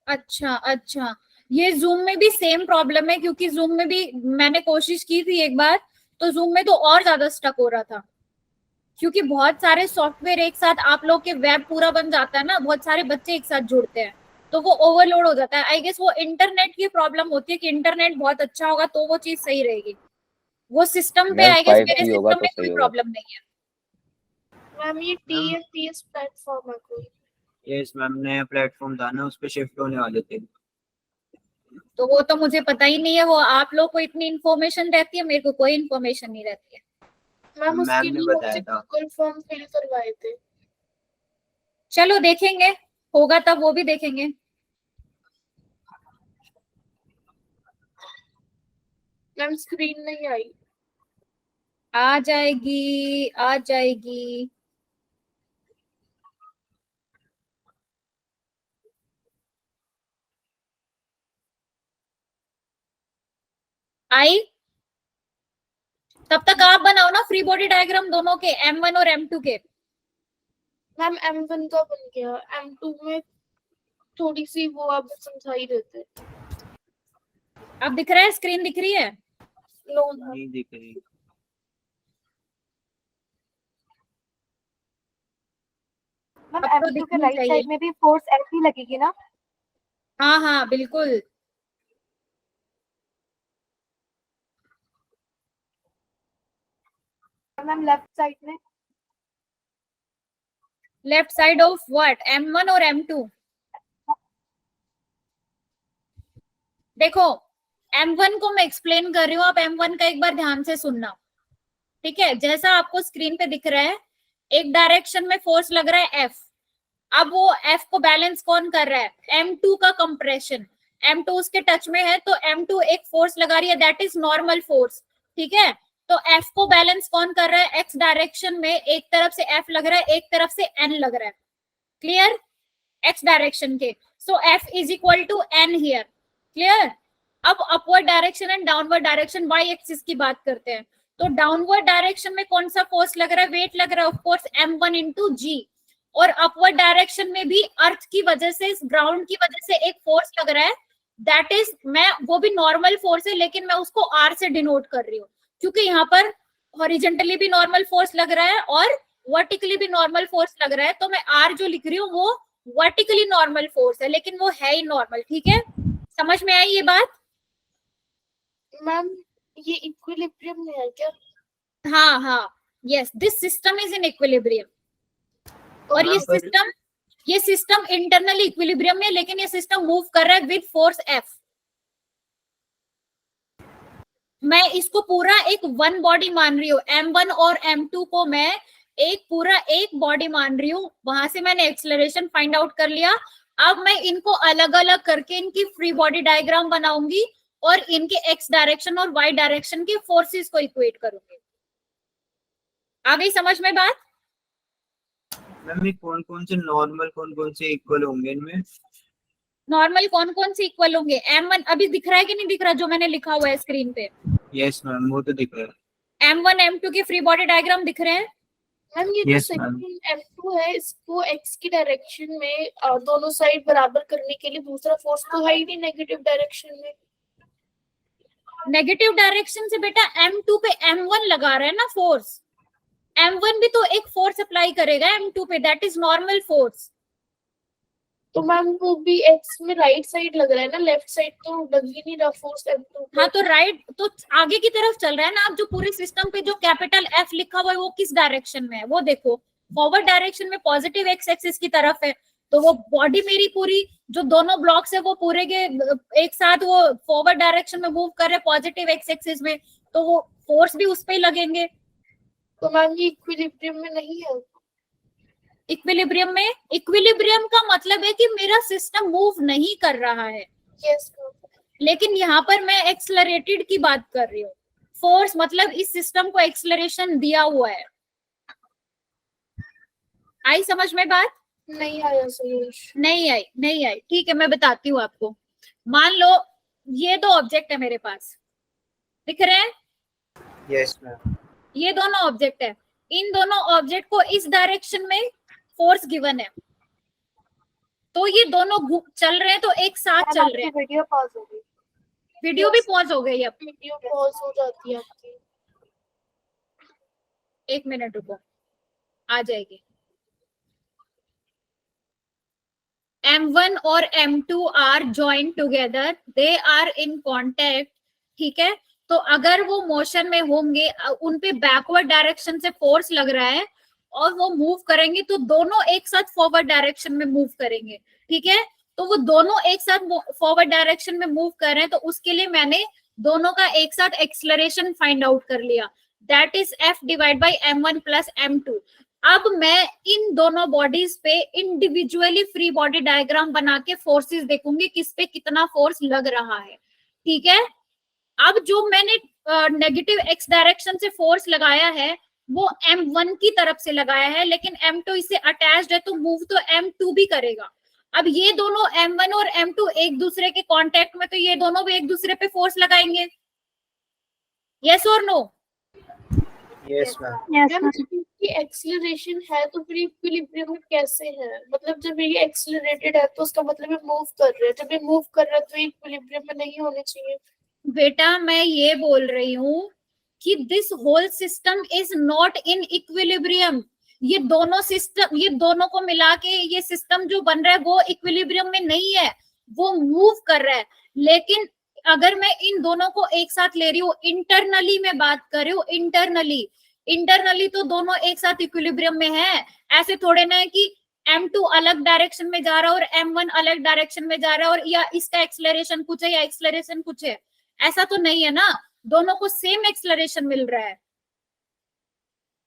अच्छा अच्छा, ये जूम में भी सेम प्रॉब्लम है, क्योंकि जूम में भी मैंने कोशिश की थी एक बार, तो जूम में तो और ज्यादा स्टक हो रहा था, क्योंकि बहुत सारे सॉफ्टवेयर एक साथ, आप लोग के वेब पूरा बन जाता है ना, बहुत सारे बच्चे एक साथ जुड़ते हैं, तो वो ओवरलोड हो जाता है। आई गेस वो इंटरनेट की प्रॉब्लम होती है कि इंटरनेट बहुत अच्छा होगा तो वो चीज सही रहेगी। वो सिस्टम पे मैम आई गेस 5G मेरे होगा सिस्टम तो में सही कोई होगा। प्रॉब्लम नहीं है। मैम ये TMPS प्लेटफॉर्म है कोई। यस मैम, नया प्लेटफॉर्म था ना, उस पे शिफ्ट होने वाले थे। तो वो तो मुझे पता ही नहीं है, वो आप लोग को इतनी इन्फॉर्मेशन रहती है, मेरे को कोई इन्फॉर्मेशन नहीं रहती है। मैम उसके मैम ने लिए बताया मुझे था। गूगल फॉर्म फिल करवाए थे। चलो देखेंगे, होगा तब वो भी देखेंगे। मैम स्क्रीन नहीं आई। आ जाएगी आ जाएगी। आई? तब तक आप बनाओ ना फ्री बॉडी डायग्राम दोनों के, m1 और m2 के। मैम M1 का बन गया, M2 में थोड़ी सी वो आप समझा ही देते। अब दिख रहा है, स्क्रीन दिख रही है? No ma'am. नहीं दिख रही। मैम अब तो M2 के दिखनी राइट चाहिए। साइड में भी फोर्स ऐसी लगेगी ना? हाँ हाँ बिल्कुल। मैम लेफ्ट साइड में left side of what, M1 और M2? देखो M1 को मैं एक्सप्लेन कर रही हूँ, आप M1 का एक बार ध्यान से सुनना, ठीक है? जैसा आपको स्क्रीन पे दिख रहा है, एक डायरेक्शन में फोर्स लग रहा है F। अब वो F को बैलेंस कौन कर रहा है? M2 का कंप्रेशन। M2 उसके टच में है तो M2 एक फोर्स लगा रही है, दैट इज नॉर्मल फोर्स, ठीक है? तो F को बैलेंस कौन कर रहा है? X डायरेक्शन में एक तरफ से F लग रहा है, एक तरफ से N लग रहा है, क्लियर? X डायरेक्शन के, so F is equal to N here, clear? अब upward direction and downward direction Y axis की बात करते हैं। तो डाउनवर्ड डायरेक्शन में कौन सा फोर्स लग रहा है? वेट लग रहा है of course M1 into G। और अपवर्ड डायरेक्शन में भी अर्थ की वजह से, इस ग्राउंड की वजह से एक फोर्स लग रहा है, दैट इज, मैं वो भी नॉर्मल फोर्स है लेकिन मैं उसको R से डिनोट कर रही हूँ, क्योंकि यहाँ पर हॉरिजेंटली भी नॉर्मल फोर्स लग रहा है और वर्टिकली भी नॉर्मल फोर्स लग रहा है, तो मैं R जो लिख रही हूँ वो वर्टिकली नॉर्मल फोर्स है, लेकिन वो है ही नॉर्मल, ठीक है? समझ में आई ये बात? मैम ये इक्विलिब्रियम में है क्या? हाँ हाँ, yes, this system is in equilibrium. और ये सिस्टम इंटरनली इक्विलिब्रियम में, लेकिन ये सिस्टम मूव कर रहा है विद फोर्स F। मैं इसको पूरा एक वन बॉडी मान रही हूँ, M1 और M2 को मैं एक पूरा एक बॉडी मान रही हूँ। वहां से मैंने एक्सेलरेशन फाइंड आउट कर लिया। अब मैं इनको अलग अलग करके इनकी फ्री बॉडी डायग्राम बनाऊंगी और इनके X डायरेक्शन और Y डायरेक्शन के फोर्सेस को इक्वेट करूंगी। आ गई समझ में बात? मैम कौन कौन से नॉर्मल, कौन कौन से इक्वल होंगे इनमें? नॉर्मल कौन कौन से इक्वल होंगे? M1 अभी दिख रहा है कि नहीं दिख रहा जो मैंने लिखा हुआ है स्क्रीन पे? यस मैम, वो तो दिख रहा है। M1 M2 के फ्री बॉडी डायग्राम दिख रहे हैं? मैम ये जो सेकंड M2 है, इसको X की डायरेक्शन में दोनों साइड बराबर करने के लिए दूसरा फोर्स तो है ही नहीं नेगेटिव डायरेक्शन में। नेगेटिव डायरेक्शन से बेटा M2 पे M1 लगा रहा है ना फोर्स, M1 भी तो एक फोर्स अप्लाई करेगा M2 पे, दैट इज नॉर्मल फोर्स। तो मैम वो भी X में राइट साइड लग रहा है ना, लेफ्ट साइड तो लग ही नहीं रहा फोर्स M2 पे। हाँ तो राइट, तो आगे की तरफ चल रहा है ना। आप जो पूरे सिस्टम पे जो कैपिटल F लिखा हुआ है वो किस डायरेक्शन में है वो देखो, फॉरवर्ड डायरेक्शन में पॉजिटिव X एक्सिस की तरफ है, तो वो बॉडी मेरी पूरी जो दोनों ब्लॉक्स है वो पूरे के एक साथ वो फॉरवर्ड डायरेक्शन में मूव कर रहे पॉजिटिव X एक्सिस में, तो वो फोर्स भी उस पे ही लगेंगे। तो मैम ये इक्विलिब्रियम में नहीं है। इक्विलिब्रियम में, इक्विलिब्रियम का मतलब है कि मेरा सिस्टम मूव नहीं कर रहा है। यस, लेकिन यहाँ पर मैं एक्सलरेटेड की बात कर रही हूँ। फोर्स मतलब इस सिस्टम को एक्सलरेशन दिया हुआ है। आई समझ में बात? नहीं आया सही। नहीं आई, ठीक है मैं बताती हूँ आपको। मान लो ये दो ऑब्जेक्ट है मेरे पास, दिख रहे हैं? Yes ma'am. ये दोनों ऑब्जेक्ट है, इन दोनों ऑब्जेक्ट को इस डायरेक्शन में फोर्स गिवन है, तो ये दोनों चल रहे हैं, तो एक साथ चल रहे हैं। वीडियो पॉज हो गई। वीडियो भी पॉज हो गई। अब वीडियो पॉज हो जाती है आपकी। एक मिनट रुको, आ जाएगी। M1 और M2 are joint together, they are in contact, ठीक है? तो अगर वो मोशन में होंगे, उन पे बैकवर्ड डायरेक्शन से फोर्स लग रहा है और वो मूव करेंगे, तो दोनों एक साथ फॉरवर्ड डायरेक्शन में मूव करेंगे, ठीक है? तो वो दोनों एक साथ फॉरवर्ड डायरेक्शन में मूव कर रहे हैं, तो उसके लिए मैंने दोनों का एक साथ एक्सलरेशन फाइंड आउट कर लिया, that is F divide by M1 plus M2। अब मैं इन दोनों बॉडीज पे इंडिविजुअली फ्री बॉडी डायग्राम बना के फोर्सेस देखूंगी, किस पे कितना फोर्स लग रहा है, ठीक है? अब जो मैंने नेगेटिव X डायरेक्शन से फोर्स लगाया है वो M1 की तरफ से लगाया है, लेकिन M2 इससे अटैच्ड है, तो मूव तो M2 भी करेगा। अब ये दोनों M1 और M2 एक दूसरे के कांटेक्ट में, तो ये दोनों भी एक दूसरे पे फोर्स लगाएंगे। यस और नो? Yes ma'am. ये एक्सीलरेशन है तो फिर इक्विलिब्रियम में कैसे है? मतलब जब ये एक्सीलरेटेड है तो उसका मतलब ये मूव कर रहे हैं, जब ये मूव कर रहा है तो इक्विलिब्रियम में नहीं होने चाहिए। बेटा मैं ये बोल रही हूँ कि this whole system is not in equilibrium. ये दोनों सिस्टम, ये दोनों को मिला के ये सिस्टम जो बन रहा है वो इक्विलिब्रियम में नहीं है, वो मूव कर रहा है। लेकिन अगर मैं इन दोनों को एक साथ ले रही हूँ, इंटरनली मैं बात कर रही हूँ, इंटरनली इंटरनली तो दोनों एक साथ इक्विलिब्रियम में है। ऐसे थोड़े ना है कि m2 अलग डायरेक्शन में जा रहा है और m1 अलग डायरेक्शन में जा रहा है, और या इसका एक्सेलरेशन कुछ है या एक्सेलरेशन कुछ है, ऐसा तो नहीं है ना, दोनों को सेम एक्सेलरेशन मिल रहा है।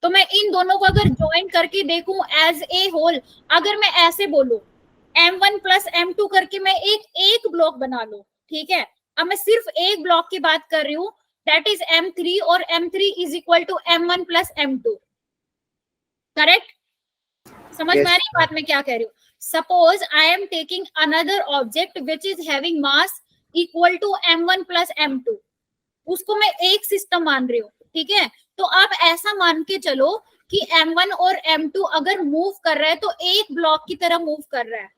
तो मैं इन दोनों को अगर ज्वाइन करके देखूं एज ए होल, अगर मैं ऐसे बोलूं m1 प्लस m2 करके मैं एक ब्लॉक बना लूं, ठीक है, अब मैं सिर्फ एक ब्लॉक की बात कर रही हूं, दैट इज m3, और m3 is equal to m1 plus m2, correct? समझ में आ रही बात मैं क्या कह रही हूँ? Suppose I am taking another object which is having mass equal to m1 plus m2, उसको मैं एक सिस्टम मान रही हूँ, ठीक है, तो आप ऐसा मान के चलो कि m1 और m2 अगर मूव कर रहा है तो एक ब्लॉक की तरह मूव कर रहा है,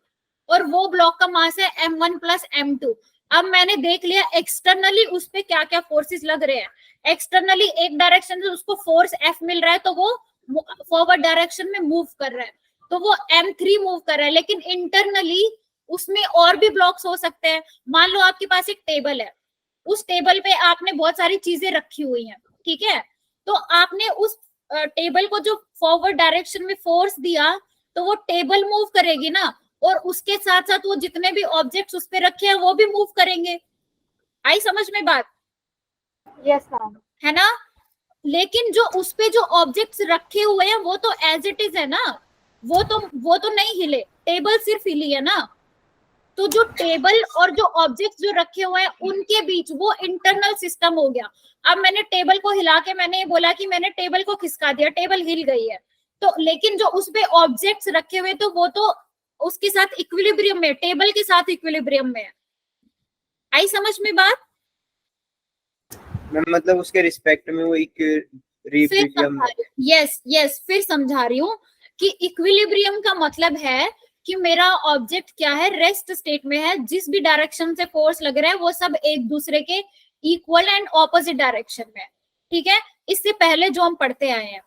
और वो ब्लॉक का मास है m1 प्लस m2। अब मैंने देख लिया एक्सटर्नली उस पे क्या क्या फोर्सेस लग रहे हैं। एक्सटर्नली एक डायरेक्शन से उसको फोर्स F मिल रहा है तो वो फॉरवर्ड डायरेक्शन में मूव कर रहा है, तो वो m3 मूव कर रहा है, लेकिन इंटरनली उसमें और भी ब्लॉक्स हो सकते हैं। मान लो आपके पास एक टेबल है, उस टेबल पे आपने बहुत सारी चीजें रखी हुई हैं, ठीक है, तो आपने उस टेबल को जो फॉरवर्ड डायरेक्शन में फोर्स दिया तो वो टेबल मूव करेगी ना, और उसके साथ साथ वो जितने भी ऑब्जेक्ट्स उस पे रखे हैं वो भी मूव करेंगे। आई समझ में बात? Yes ma'am. है ना? लेकिन जो उस पे जो ऑब्जेक्ट्स रखे हुए हैं वो तो एज इट इज है ना, वो तो नहीं हिले, टेबल सिर्फ हिली है ना। तो जो टेबल और जो ऑब्जेक्ट्स जो रखे हुए हैं उनके बीच वो इंटरनल सिस्टम हो गया। अब मैंने टेबल को हिला के मैंने ये बोला कि मैंने टेबल को खिसका दिया, टेबल हिल गई है, तो लेकिन जो उस पे ऑब्जेक्ट्स रखे हुए तो वो तो उसके साथ इक्विलिब्रियम में, टेबल के साथ इक्विलिब्रियम में है। आई समझ में बात? मतलब उसके रिस्पेक्ट में वो इक्विलिब्रियम। यस, फिर समझा रही हूँ कि इक्विलिब्रियम का मतलब है कि मेरा ऑब्जेक्ट क्या है, रेस्ट स्टेट में है, जिस भी डायरेक्शन से फोर्स लग रहा है वो सब एक दूसरे के इक्वल एंड ऑपोजिट डायरेक्शन में, ठीक है। इससे पहले जो हम पढ़ते आए हैं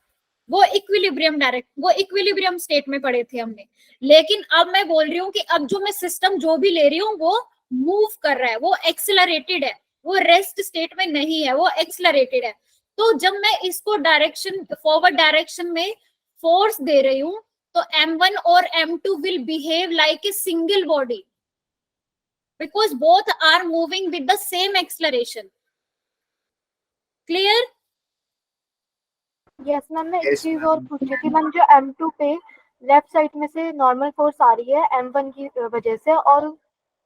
वो इक्विलिब्रियम स्टेट में पढ़े थे हमने। लेकिन अब मैं बोल रही हूँ कि अब जो मैं सिस्टम जो भी ले रही हूँ वो मूव कर रहा है, वो एक्सेलरेटेड है, वो रेस्ट स्टेट में नहीं है, वो एक्सेलरेटेड है। तो जब मैं इसको डायरेक्शन फॉरवर्ड डायरेक्शन में फोर्स दे रही हूँ तो m1 और m2 will behave like a single body because both are moving with the same acceleration. Clear? Yes ma'am. मैं एक Yes, चीज ma'am. और पूछ रही थी मैम, जो m2 पे लेफ्ट साइड में से नॉर्मल फोर्स आ रही है m1 की वजह से,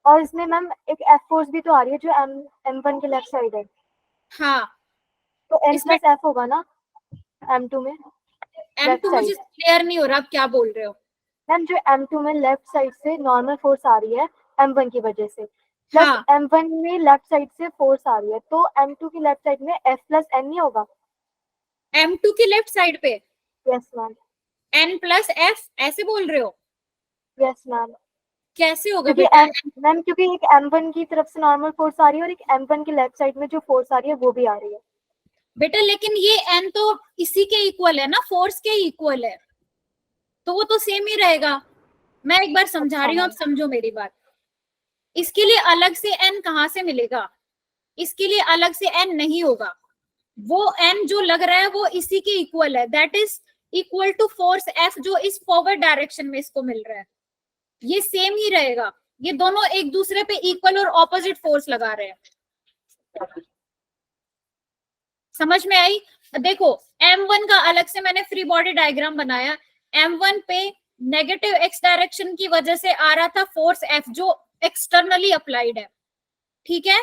और इसमें मैम एक f फोर्स भी तो आ रही है जो m1 के लेफ्ट साइड है, हाँ, तो n इसमें प्लस f होगा ना m2 में? लेफ्ट m2 मुझे साइड क्लियर नहीं हो रहा आप क्या बोल रहे हो। मैम, जो m2 में लेफ्ट साइड से नॉर्मल फोर्स आ रही है m1 की वजह से, प्लस हाँ, m1 में लेफ्ट साइड से फोर्स आ रही है, तो m2 की लेफ्ट साइड में f प्लस n नहीं होगा? m2 की लेफ्ट साइड पे yes ma'am. n plus f ऐसे बोल रहे हो? Yes ma'am. कैसे होगा क्योंकि बेटा? मैम क्योंकि एक m1 की तरफ से नॉर्मल फोर्स आ रही है और एक m1 की लेफ्ट साइड में जो फोर्स आ रही है वो भी आ रही है। बेटा लेकिन ये n तो इसी के इक्वल है ना, फोर्स के इक्वल है, तो वो तो सेम ही रहेगा। मैं एक बार समझा रही हूँ, आप समझो मेरी बात। इसके लिए अलग से n कहाँ से मिलेगा? इसके लिए अलग से n नहीं होगा, वो n जो लग रहा है वो इसी के इक्वल है, that is equal to force F जो इस फॉरवर्ड डायरेक्शन में इसको मिल रहा है, ये सेम ही रहेगा। ये दोनों एक दूसरे पे इक्वल और ऑपोजिट फोर्स लगा रहे हैं। समझ में आई? देखो m1 का अलग से मैंने फ्री बॉडी डायग्राम बनाया। m1 पे नेगेटिव x डायरेक्शन की वजह से आ रहा था फोर्स F जो एक्सटर्नली अप्लाइड है, ठीक है,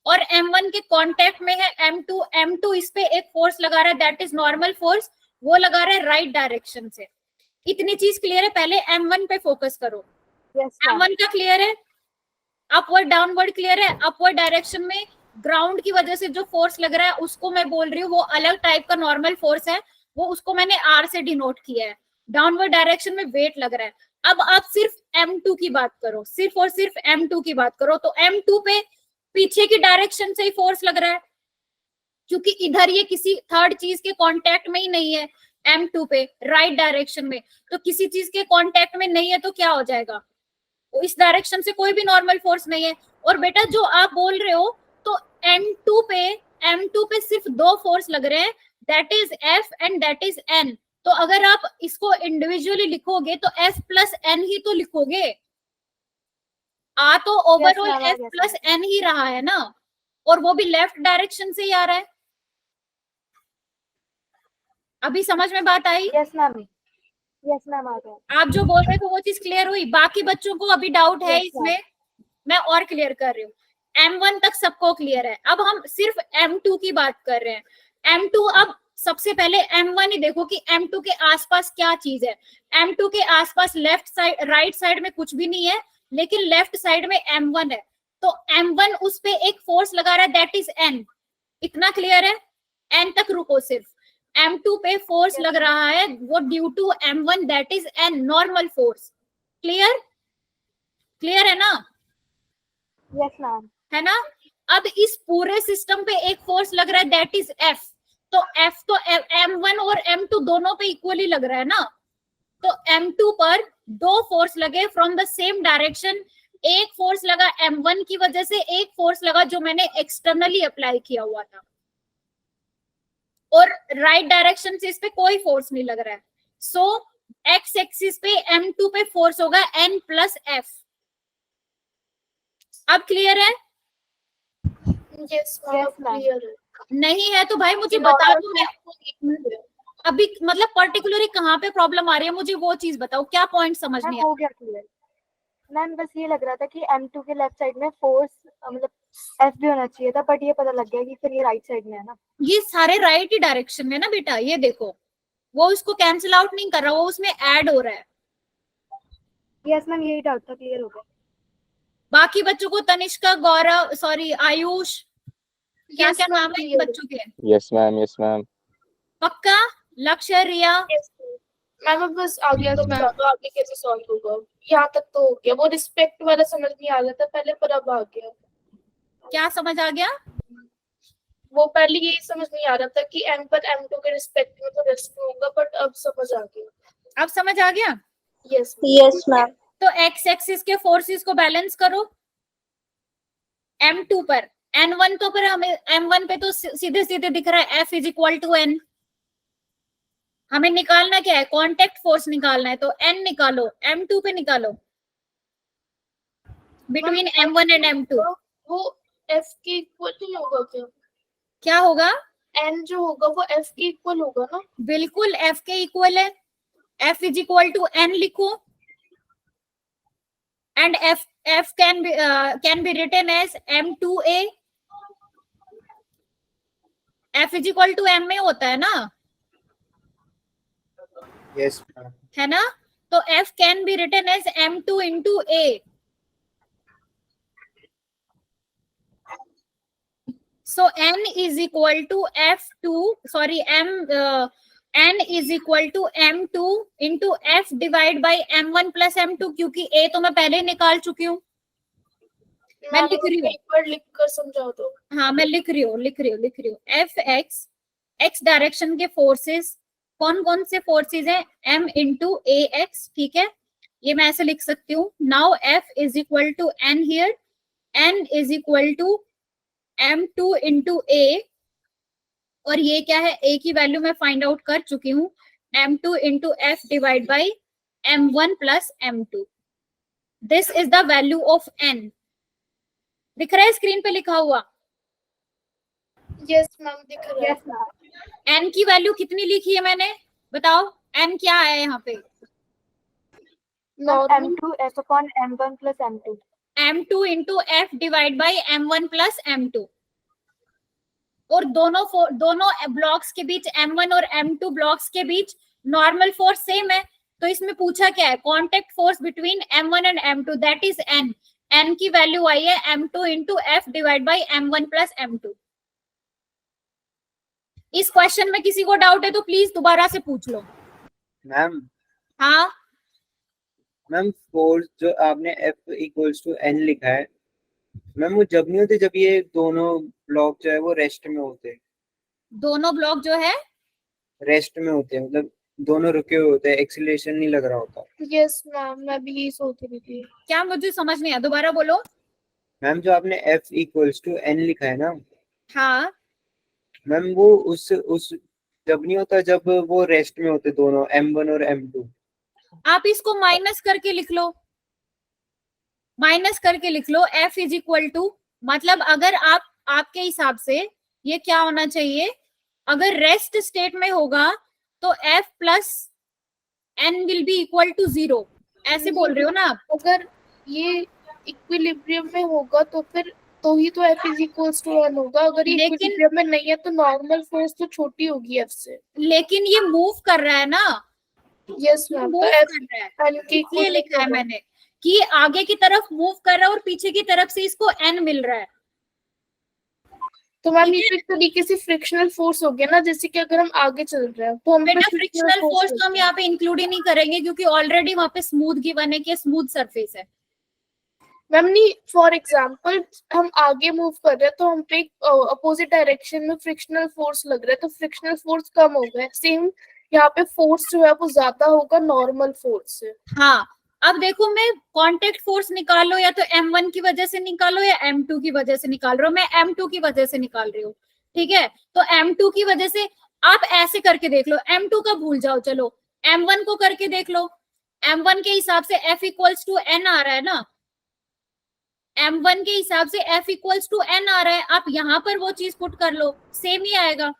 और m1 के कांटेक्ट में है m2 इस पे एक फोर्स लगा रहा है, दैट इज नॉर्मल फोर्स, वो लगा रहा है राइट डायरेक्शन से। इतनी चीज क्लियर है? पहले m1 पे फोकस करो। Yes ma'am. m1 का क्लियर है? अपवर्ड डाउनवर्ड क्लियर है? अपवर्ड डायरेक्शन में ग्राउंड की वजह से जो फोर्स लग रहा है उसको मैं बोल रही हूँ वो अलग टाइप का नॉर्मल फोर्स है, वो उसको मैंने R से डिनोट किया है। डाउनवर्ड डायरेक्शन में वेट लग रहा है। अब आप सिर्फ m2 की बात करो, सिर्फ और सिर्फ m2 की बात करो, तो m2 पे पीछे की डायरेक्शन से ही फोर्स लग रहा है, क्योंकि इधर ये किसी थर्ड चीज के कांटेक्ट में ही नहीं है। m2 पे राइट डायरेक्शन में, तो किसी चीज के कांटेक्ट में नहीं है तो क्या हो जाएगा? इस डायरेक्शन से कोई भी नॉर्मल फोर्स नहीं है। और बेटा जो आप बोल रहे हो तो n2 पे M2 पे सिर्फ 2 फोर्स लग रहे हैं, that is F and that is N। तो अगर आप इसको इंडिविजुअली लिखोगे तो F प्लस N ही तो लिखोगे, आ तो overall ma'am, F yes, plus N ही रहा है ना, और वो भी लेफ्ट डायरेक्शन से ही आ रहा है। अभी समझ में बात आई? यस मैम, यस मैम आ गया। आप जो बोल रहे थे वो चीज क्लियर हुई? बाकी बच्चों को अभी डाउट है Yes, इसमें, मैं और क्लियर कर रही हूँ। M1 तक सबको क्लियर है, अब हम सिर्फ M2 की बात कर रहे हैं। M2, अब सबसे पहले M1 ही देखो कि M2 के आसपास क्या चीज है। M2 के आसपास लेफ्ट साइड, राइट साइड में कुछ भी नहीं है, लेकिन लेफ्ट साइड में M1 है, तो M1 उस पे एक फोर्स लगा रहा है, दैट इज N। इतना क्लियर है? N तक रुको, सिर्फ M2 पे फोर्स लग रहा है, वो due to M1, that is N, normal force. Clear? Clear है ना? यस मैम, है ना? अब इस पूरे सिस्टम पे एक फोर्स लग रहा है, दैट इज F। तो F तो M1 और M2 दोनों पे इक्वली लग रहा है ना, तो M2 पर 2 फोर्स लगे फ्रॉम द सेम डायरेक्शन। एक फोर्स लगा M1 की वजह से, एक फोर्स लगा जो मैंने एक्सटर्नली अप्लाई किया हुआ था, और राइट डायरेक्शन से इस पे कोई फोर्स नहीं लग रहा है। सो एक्स एक्सिस पे M2 पे फोर्स होगा N प्लस F। अब क्लियर है? Yes Yes, ma'am. क्लियर है। नहीं है तो भाई मुझे बता दो, मैं अभी मतलब पर्टिकुलरली कहाँ पे प्रॉब्लम आ रही है, मुझे वो चीज बताओ, क्या पॉइंट समझ मैम नहीं हो गया क्लियर। मैम बस ये लग रहा था कि M2 के लेफ्ट साइड में फोर्स मतलब F भी होना चाहिए था, बट ये पता लग गया कि फिर ये राइट साइड में है ना। ये सारे राइट ही डायरेक्शन में ना बेटा, ये देखो वो उसको कैंसिल आउट नहीं कर रहा, वो उसमें ऐड हो रहा है। यस मैम, यही डाउट था, क्लियर हो गया। बाकी बच्चों को, तनिष्का, गौरव, सॉरी आयुष, क्या क्या नाम है इन बच्चों के? Yes ma'am, yes ma'am. पक्का? लक्ष्य, रिया? मैम अब बस आगे तो मैं आगे कैसे सॉल्व होगा, यहाँ तक तो हो गया। वो रिस्पेक्ट वाला समझ नहीं आ रहा था पहले, पर अब आ गया। क्या समझ आ गया? वो पहले यही समझ नहीं आ रहा था कि M पर M2 के रिस्पेक्ट में तो रेस्ट में होगा, बट अब समझ आ गया। अब समझ आ गया? Yes ma'am. तो एक्स एक्सिस के फोर्सेस को बैलेंस करो M2 पर। N1 तो पर हमें M1 पे तो सीधे सीधे दिख रहा है F is equal to N। हमें निकालना क्या है? कांटेक्ट फोर्स निकालना है, तो N निकालो, M2 पे निकालो, बिटवीन M1 एंड M2। वो F के इक्वल नहीं होगा क्या? क्या होगा? N जो होगा वो F के इक्वल होगा ना? बिल्कुल F के इक्वल है, F is equal to N लिखो, and F can be written as M2A। F is equal to M में होता है ना? यस है ना? तो F can be written as M2 into A। So N is equal to F2, sorry, N is equal to M2 into F divide by M1 plus M2, क्योंकि A तो मैं पहले ही निकाल चुकी हूँ। मैं लिख रही हूँ, एक बार लिख कर समझा दो। हाँ मैं लिख रही हूँ। F x डायरेक्शन के फोर्सेस कौन कौन से फोर्सेस हैं? M into AX, ठीक है, ये मैं ऐसे लिख सकती हूँ। Now F is equal to N here, N is equal to M2 into A, और ये क्या है? A की वैल्यू मैं फाइंड आउट कर चुकी हूँ, M2 into F divide by M1 plus M2। This is the value of N। दिख रहा है स्क्रीन पे लिखा हुआ? यस मैम दिख रहा है। यस मैम, N की वैल्यू कितनी लिखी है मैंने? बताओ N क्या है यहाँ पे? M2 F upon M1 plus M2। M2 into F divide by M1 plus M2। और दोनों ब्लॉक्स के बीच, M1 और M2 ब्लॉक्स के बीच नॉर्मल फोर्स सेम है, तो इसमें पूछा क्या है? Contact force between M1 and M2, that is N। N की वैल्यू आई है M2 into F divide by M1 plus M2। इस क्वेश्चन में किसी को डाउट है तो प्लीज दोबारा से पूछ लो। मैम। हाँ मैम फोर्स जो आपने F इक्वल्स टू N लिखा है मैम, वो जब नहीं होते जब ये दोनों ब्लॉक जो है वो रेस्ट में होते हैं। दोनों ब्लॉक जो है रेस्ट में होते हैं, मतलब दोनों रुके हुए होते हैं, एक्सीलरेशन नहीं लग रहा होता। यस मैम, मैं भी यही सोच रही थी। क्या? मुझे समझ नहीं आया, दोबारा बोलो। मैम जो आपने F इक्वल्स टू N लिखा है ना, हाँ मैम वो उस जब नहीं होता, जब वो रेस्ट में होते दोनों M1 और M2। आप इसको माइनस करके लिख लो, माइनस करके लिख लो F इज इक्वल टू, मतलब अगर आप आपके हिसाब से ये क्या होना चाहिए, अगर रेस्ट स्टेट में होगा तो F plus N will be equal to 0, ऐसे बोल रहे हो ना आप? अगर ये इक्विलिब्रियम में होगा तो फिर तो ही तो F इज इक्वल्स टू 1 होगा। अगर ये लेकिन- इक्विलिब्रियम में नहीं है तो नॉर्मल फोर्स तो छोटी होगी F से। लेकिन ये मूव कर रहा है ना, यस मैम, मूव तो कर F रहा है, N के इसलिए इक्वल लिखा है मैंने कि आगे की तरफ मूव कर रहा है और पीछे की तरफ से इसको N मिल रहा है। तो मैम ठीक ये तो एक तरीके से फ्रिक्शनल फोर्स हो गया ना, जैसे कि अगर हम आगे चल रहे हैं तो हम बेटा फ्रिक्शनल फोर्स तो हम यहाँ पे इंक्लूड ही नहीं करेंगे क्योंकि ऑलरेडी वहां पे स्मूथ गिवन है कि स्मूथ सरफेस है। मैम नहीं, फॉर एग्जांपल हम आगे मूव कर रहे हैं तो हम पे अपोजिट डायरेक्शन में फ्रिक्शनल फोर्स लग रहा है तो फ्रिक्शनल फोर्स कम हो गया। सेम यहाँ पे फोर्स जो है वो ज्यादा होगा नॉर्मल फोर्स से। हाँ, अब देखो मैं कांटेक्ट फोर्स निकालो या तो M1 की वजह से निकालो या M2 की वजह से निकाल रहे हो, मैं M2 की वजह से निकाल रही हूँ। ठीक है, तो M2 की वजह से आप ऐसे करके देख लो, M2 का भूल जाओ, चलो M1 को करके देख लो। M1 के हिसाब से F इक्वल्स टू N आ रहा है ना, M1 के हिसाब से F इक्वल्स टू N आ रहा है, आप यहाँ पर वो चीज पुट कर लो, सेम ही आएगा।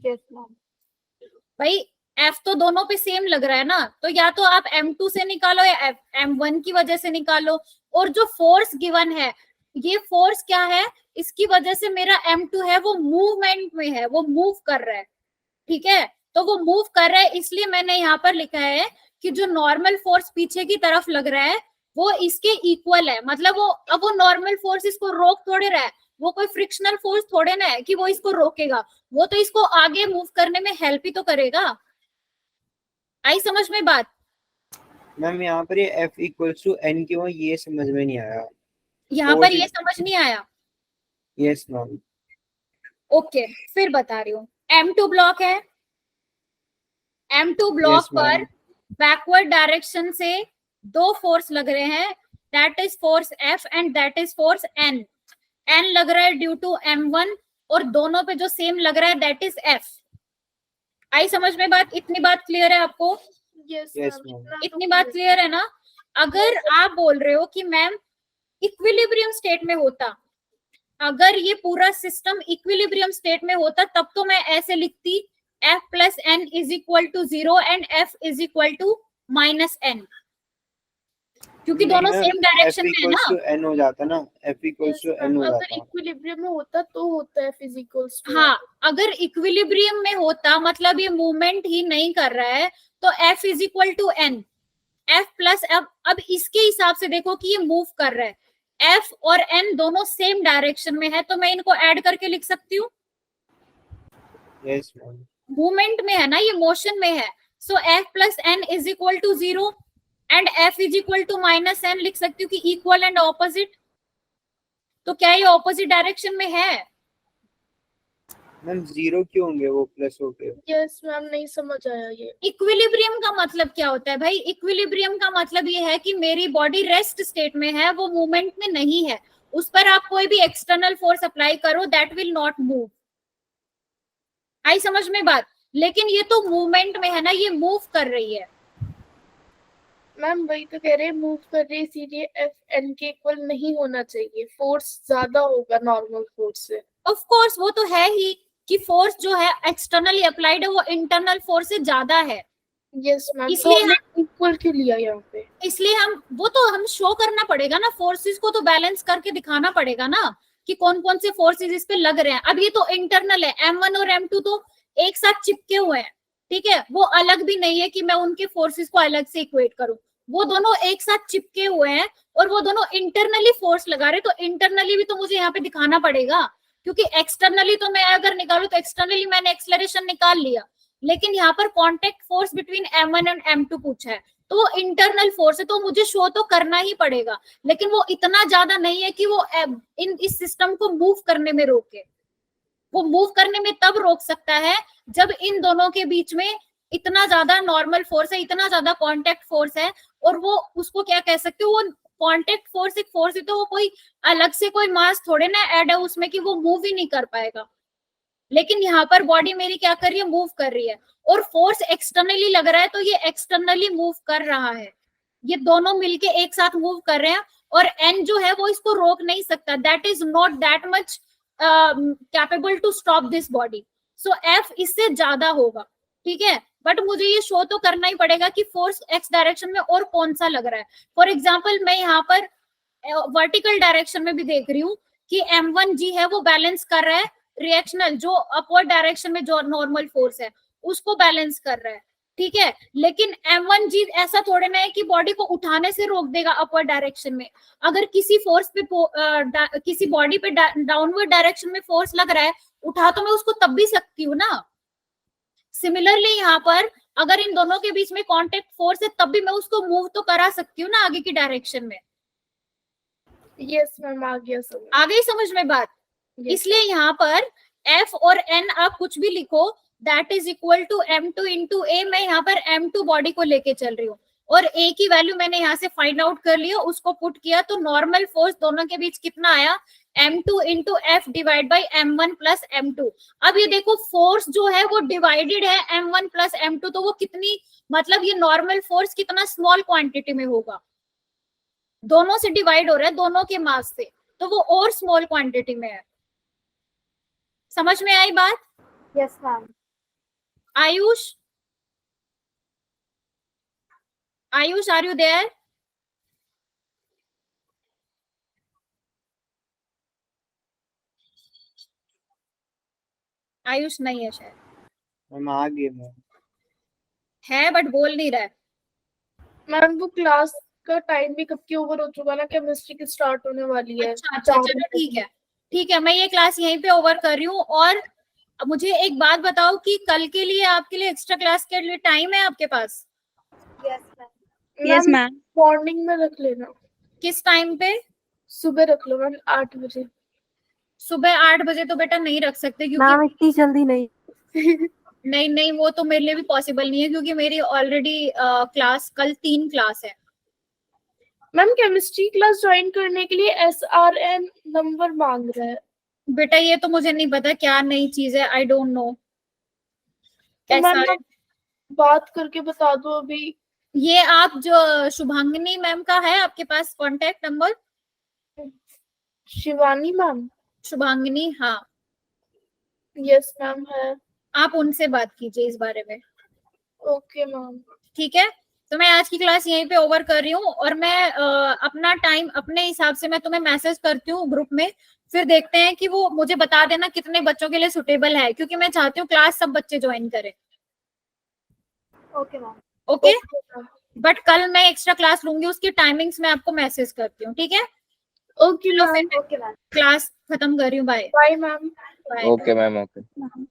Yes ma'am. भाई F तो दोनों पे सेम लग रहा है ना, तो या तो आप M2 से निकालो या M1 की वजह से निकालो। और जो फोर्स गिवन है, ये फोर्स क्या है, इसकी वजह से मेरा M2 है वो मूवमेंट में है, वो मूव कर रहा है। ठीक है, तो वो मूव कर रहा है, इसलिए मैंने यहाँ पर लिखा है कि जो नॉर्मल फोर्स पीछे की तरफ लग रहा है वो इसके इक्वल है। मतलब वो अब वो नॉर्मल फोर्स इसको रोक थोड़े रहा है, वो कोई फ्रिक्शनल फोर्स थोड़े ना है कि वो इसको रोकेगा, वो तो इसको आगे मूव करने में हेल्प ही तो करेगा। आई समझ में बात? मैम यहाँ पर ये F इक्वल्स टू N क्यों है, ये समझ में नहीं आया। यहाँ पर ये समझ नहीं आया? Yes ma'am. ओके, फिर बता रही हूँ। M2 ब्लॉक है, M2 ब्लॉक Yes, ma'am. पर बैकवर्ड डायरेक्शन से दो फोर्स लग रहे हैं, that is force F and that is force N। N लग रहा है ड्यू टू M1 और दोनों पे जो सेम लग रहा है दैट इज F। आई समझ में बात? इतनी बात क्लियर है आपको? Yes Yes, ma'am, ma'am. इतनी बात क्लियर है ना? अगर आप बोल रहे हो कि मैम इक्विलिब्रियम स्टेट में होता, अगर ये पूरा सिस्टम इक्विलिब्रियम स्टेट में होता तब तो मैं ऐसे लिखती F plus N is equal to 0 and F is equal to minus N, क्योंकि दोनों सेम डायरेक्शन में है ना। F इक्वल्स टू N हो जाता ना, F इक्वल्स टू N हो अगर जाता। इक्विलिब्रियम में होता तो होता है फिजिकल्स। हाँ, अगर इक्विलिब्रियम में होता मतलब ये मूवमेंट ही नहीं कर रहा है तो F is equal to N, F plus अब इसके हिसाब से देखो कि ये मूव कर रहा है, F और N दोनों सेम डायरेक्शन में है, तो मैं इनको ऐड करके लिख सकती हूँ। Yes ma'am. मूवमेंट में है ना, ये मोशन में है, so F plus N is equal to 0 and F is equal to minus N लिख सकती हूँ कि इक्वल एंड ऑपोजिट। तो क्या ये ऑपोजिट डायरेक्शन में है? मैम 0 क्यों होंगे वो प्लस होके? यस मैम, नहीं समझ आया ये। इक्विलिब्रियम का मतलब क्या होता है भाई? इक्विलिब्रियम का मतलब ये है कि मेरी बॉडी रेस्ट स्टेट में है, वो मूवमेंट में नहीं है, उस पर आप कोई भी एक्सटर्नल फोर्स अप्लाई करो दैट विल नॉट मूव। आई समझ में बात? लेकिन ये तो मूवमेंट में है ना, ये मूव कर रही है। मैम वही तो कह रहे हैं, मूव कर रही है, इसीलिए F N के इक्वल नहीं होना चाहिए, फोर्स ज्यादा होगा नॉर्मल फोर्स से। ऑफ कोर्स वो तो है ही कि फोर्स जो है एक्सटर्नली अप्लाइड है वो इंटरनल फोर्स से ज्यादा है। यस मैम, इसलिए हमने इक्वल क्यों लिया यहाँ पे? इसलिए हम शो करना पड़ेगा ना, फोर्सेस को तो बैलेंस करके दिखाना पड़ेगा ना कि कौन कौन से फोर्सेस इस पे लग रहे हैं। अब ये तो इंटरनल है, M1 और M2 तो एक साथ चिपके हुए हैं, ठीक है, वो अलग भी नहीं है कि मैं उनके फोर्सेस को अलग से इक्वेट करूं, वो दोनों एक साथ चिपके हुए हैं और वो दोनों इंटरनली फोर्स लगा रहे, तो इंटरनली भी तो मुझे यहाँ पे दिखाना पड़ेगा, क्योंकि एक्सटर्नली तो मैं अगर निकालू तो एक्सटर्नली मैंने एक्सलरेशन निकाल लिया, लेकिन यहाँ पर contact force between M1 and M2 पूछा है, तो वो इंटरनल फोर्स है, तो मुझे शो तो करना ही पड़ेगा, लेकिन वो इतना ज्यादा नहीं है कि वो इस सिस्टम को मूव करने में रोके। वो मूव करने में तब रोक सकता है जब इन दोनों के बीच में इतना ज्यादा नॉर्मल फोर्स है, इतना ज्यादा कांटेक्ट फोर्स है, और वो उसको क्या कह सकते हो, वो कांटेक्ट फोर्स एक फोर्स है, तो वो कोई अलग से कोई मास थोड़े ना ऐड है उसमें कि वो मूव ही नहीं कर पाएगा। लेकिन यहाँ पर बॉडी मेरी क्या कर रही है, मूव कर रही है, और फोर्स एक्सटर्नली लग रहा है तो ये एक्सटर्नली मूव कर रहा है, ये दोनों मिलके एक साथ मूव कर रहे हैं, और एन जो है वो इसको रोक नहीं सकता, that is not that much capable to stop this body, so F इससे ज्यादा होगा, ठीक है। बट मुझे ये शो तो करना ही पड़ेगा कि फोर्स एक्स डायरेक्शन में और कौन सा लग रहा है। फॉर एग्जाम्पल मैं यहाँ पर वर्टिकल डायरेक्शन में भी देख रही हूँ कि M1G है वो बैलेंस कर रहा है रिएक्शनल, जो अपवर्ड डायरेक्शन में जो नॉर्मल फोर्स है उसको बैलेंस कर रहा है, ठीक है। लेकिन M1G ऐसा थोड़े ना है कि बॉडी को उठाने से रोक देगा अपवर्ड डायरेक्शन में। अगर किसी फोर्स पे किसी बॉडी पे डाउनवर्ड डायरेक्शन में फोर्स लग रहा है, उठा तो मैं उसको तब भी सकती हूँ ना। सिमिलरली यहाँ पर अगर इन दोनों के बीच में कांटेक्ट फोर्स है तब भी मैं उसको मूव तो करा सकती हूँ ना आगे की डायरेक्शन में। यस मैम, आ गया समझ। आ गई समझ में बात। इसलिए यहाँ पर F और N आप कुछ भी लिखो, that is equal to M2 into a. मैं यहाँ पर M2 बॉडी को लेके चल रही हूँ और A की वैल्यू मैंने यहाँ से फाइंड आउट कर लिया, उसको पुट किया तो नॉर्मल फोर्स दोनों के बीच कितना आया, M2 into F divide by M1 plus M2। अब ये देखो फोर्स जो है वो डिवाइडेड है M1 प्लस M2, तो वो कितनी, मतलब ये नॉर्मल फोर्स कितना स्मॉल क्वांटिटी में होगा, दोनों से डिवाइड हो रहा है दोनों के मास से, तो वो और स्मॉल क्वांटिटी में है। समझ में आई बात? Yes ma'am. Ayush, Ayush are you there? Ayush नहीं है शायद, मैम आ गए मैम। है बट बोल नहीं रहा है। मैम वो क्लास का टाइम भी कब की ओवर हो चुका ना, केमिस्ट्री की स्टार्ट होने वाली है। अच्छा अच्छा, चलो ठीक है, ठीक है, मैं ये क्लास यहीं पे ओवर कर रही हूँ। और मुझे एक बात बताओ कि कल के लिए आपके लिए एक्स्ट्रा क्लास के लिए टाइम है आपके पास? Yes ma'am. Yes ma'am. Morning में रख लेना। किस टाइम पे? सुबह रख लो मैम, 8 बजे। सुबह 8 बजे तो बेटा नहीं रख सकते, क्योंकि मैम इतनी जल्दी नहीं। नहीं नहीं, वो तो मेरे लिए भी पॉसिबल नहीं है, क्योंकि मेरी ऑलरेडी क्लास कल 3 क्लास है। मैम केमिस्ट्री क्लास ज्वाइन करने के लिए SRN नंबर मांग रहा है। बेटा ये तो मुझे नहीं पता क्या नई चीज है, आई डोंट नो। तो मैम आप बात करके बता दो अभी। ये आप जो शुभांगिनी मैम का है आपके पास contact number? Shivani ma'am? Shubhangini, हाँ यस मैम है। आप उनसे बात कीजिए इस बारे में। Okay ma'am. ठीक है, तो मैं आज की क्लास यहीं पे ओवर कर रही हूँ, और मैं अपना टाइम अपने हिसाब से मैं तुम्हें मैसेज करती हूँ ग्रुप में, फिर देखते हैं कि वो मुझे बता देना कितने बच्चों के लिए सुटेबल है, क्योंकि मैं चाहती हूँ क्लास सब बच्चे ज्वाइन करें। Okay ma'am. ओके, बट कल मैं एक्स्ट्रा क्लास लूंगी, उसकी टाइमिंग्स मैं आपको मैसेज करती हूँ, ठीक है? Okay ma'am. Okay ma'am. Class खत्म कर रही हूँ, bye bye ma'am. Bye. Okay ma'am, okay.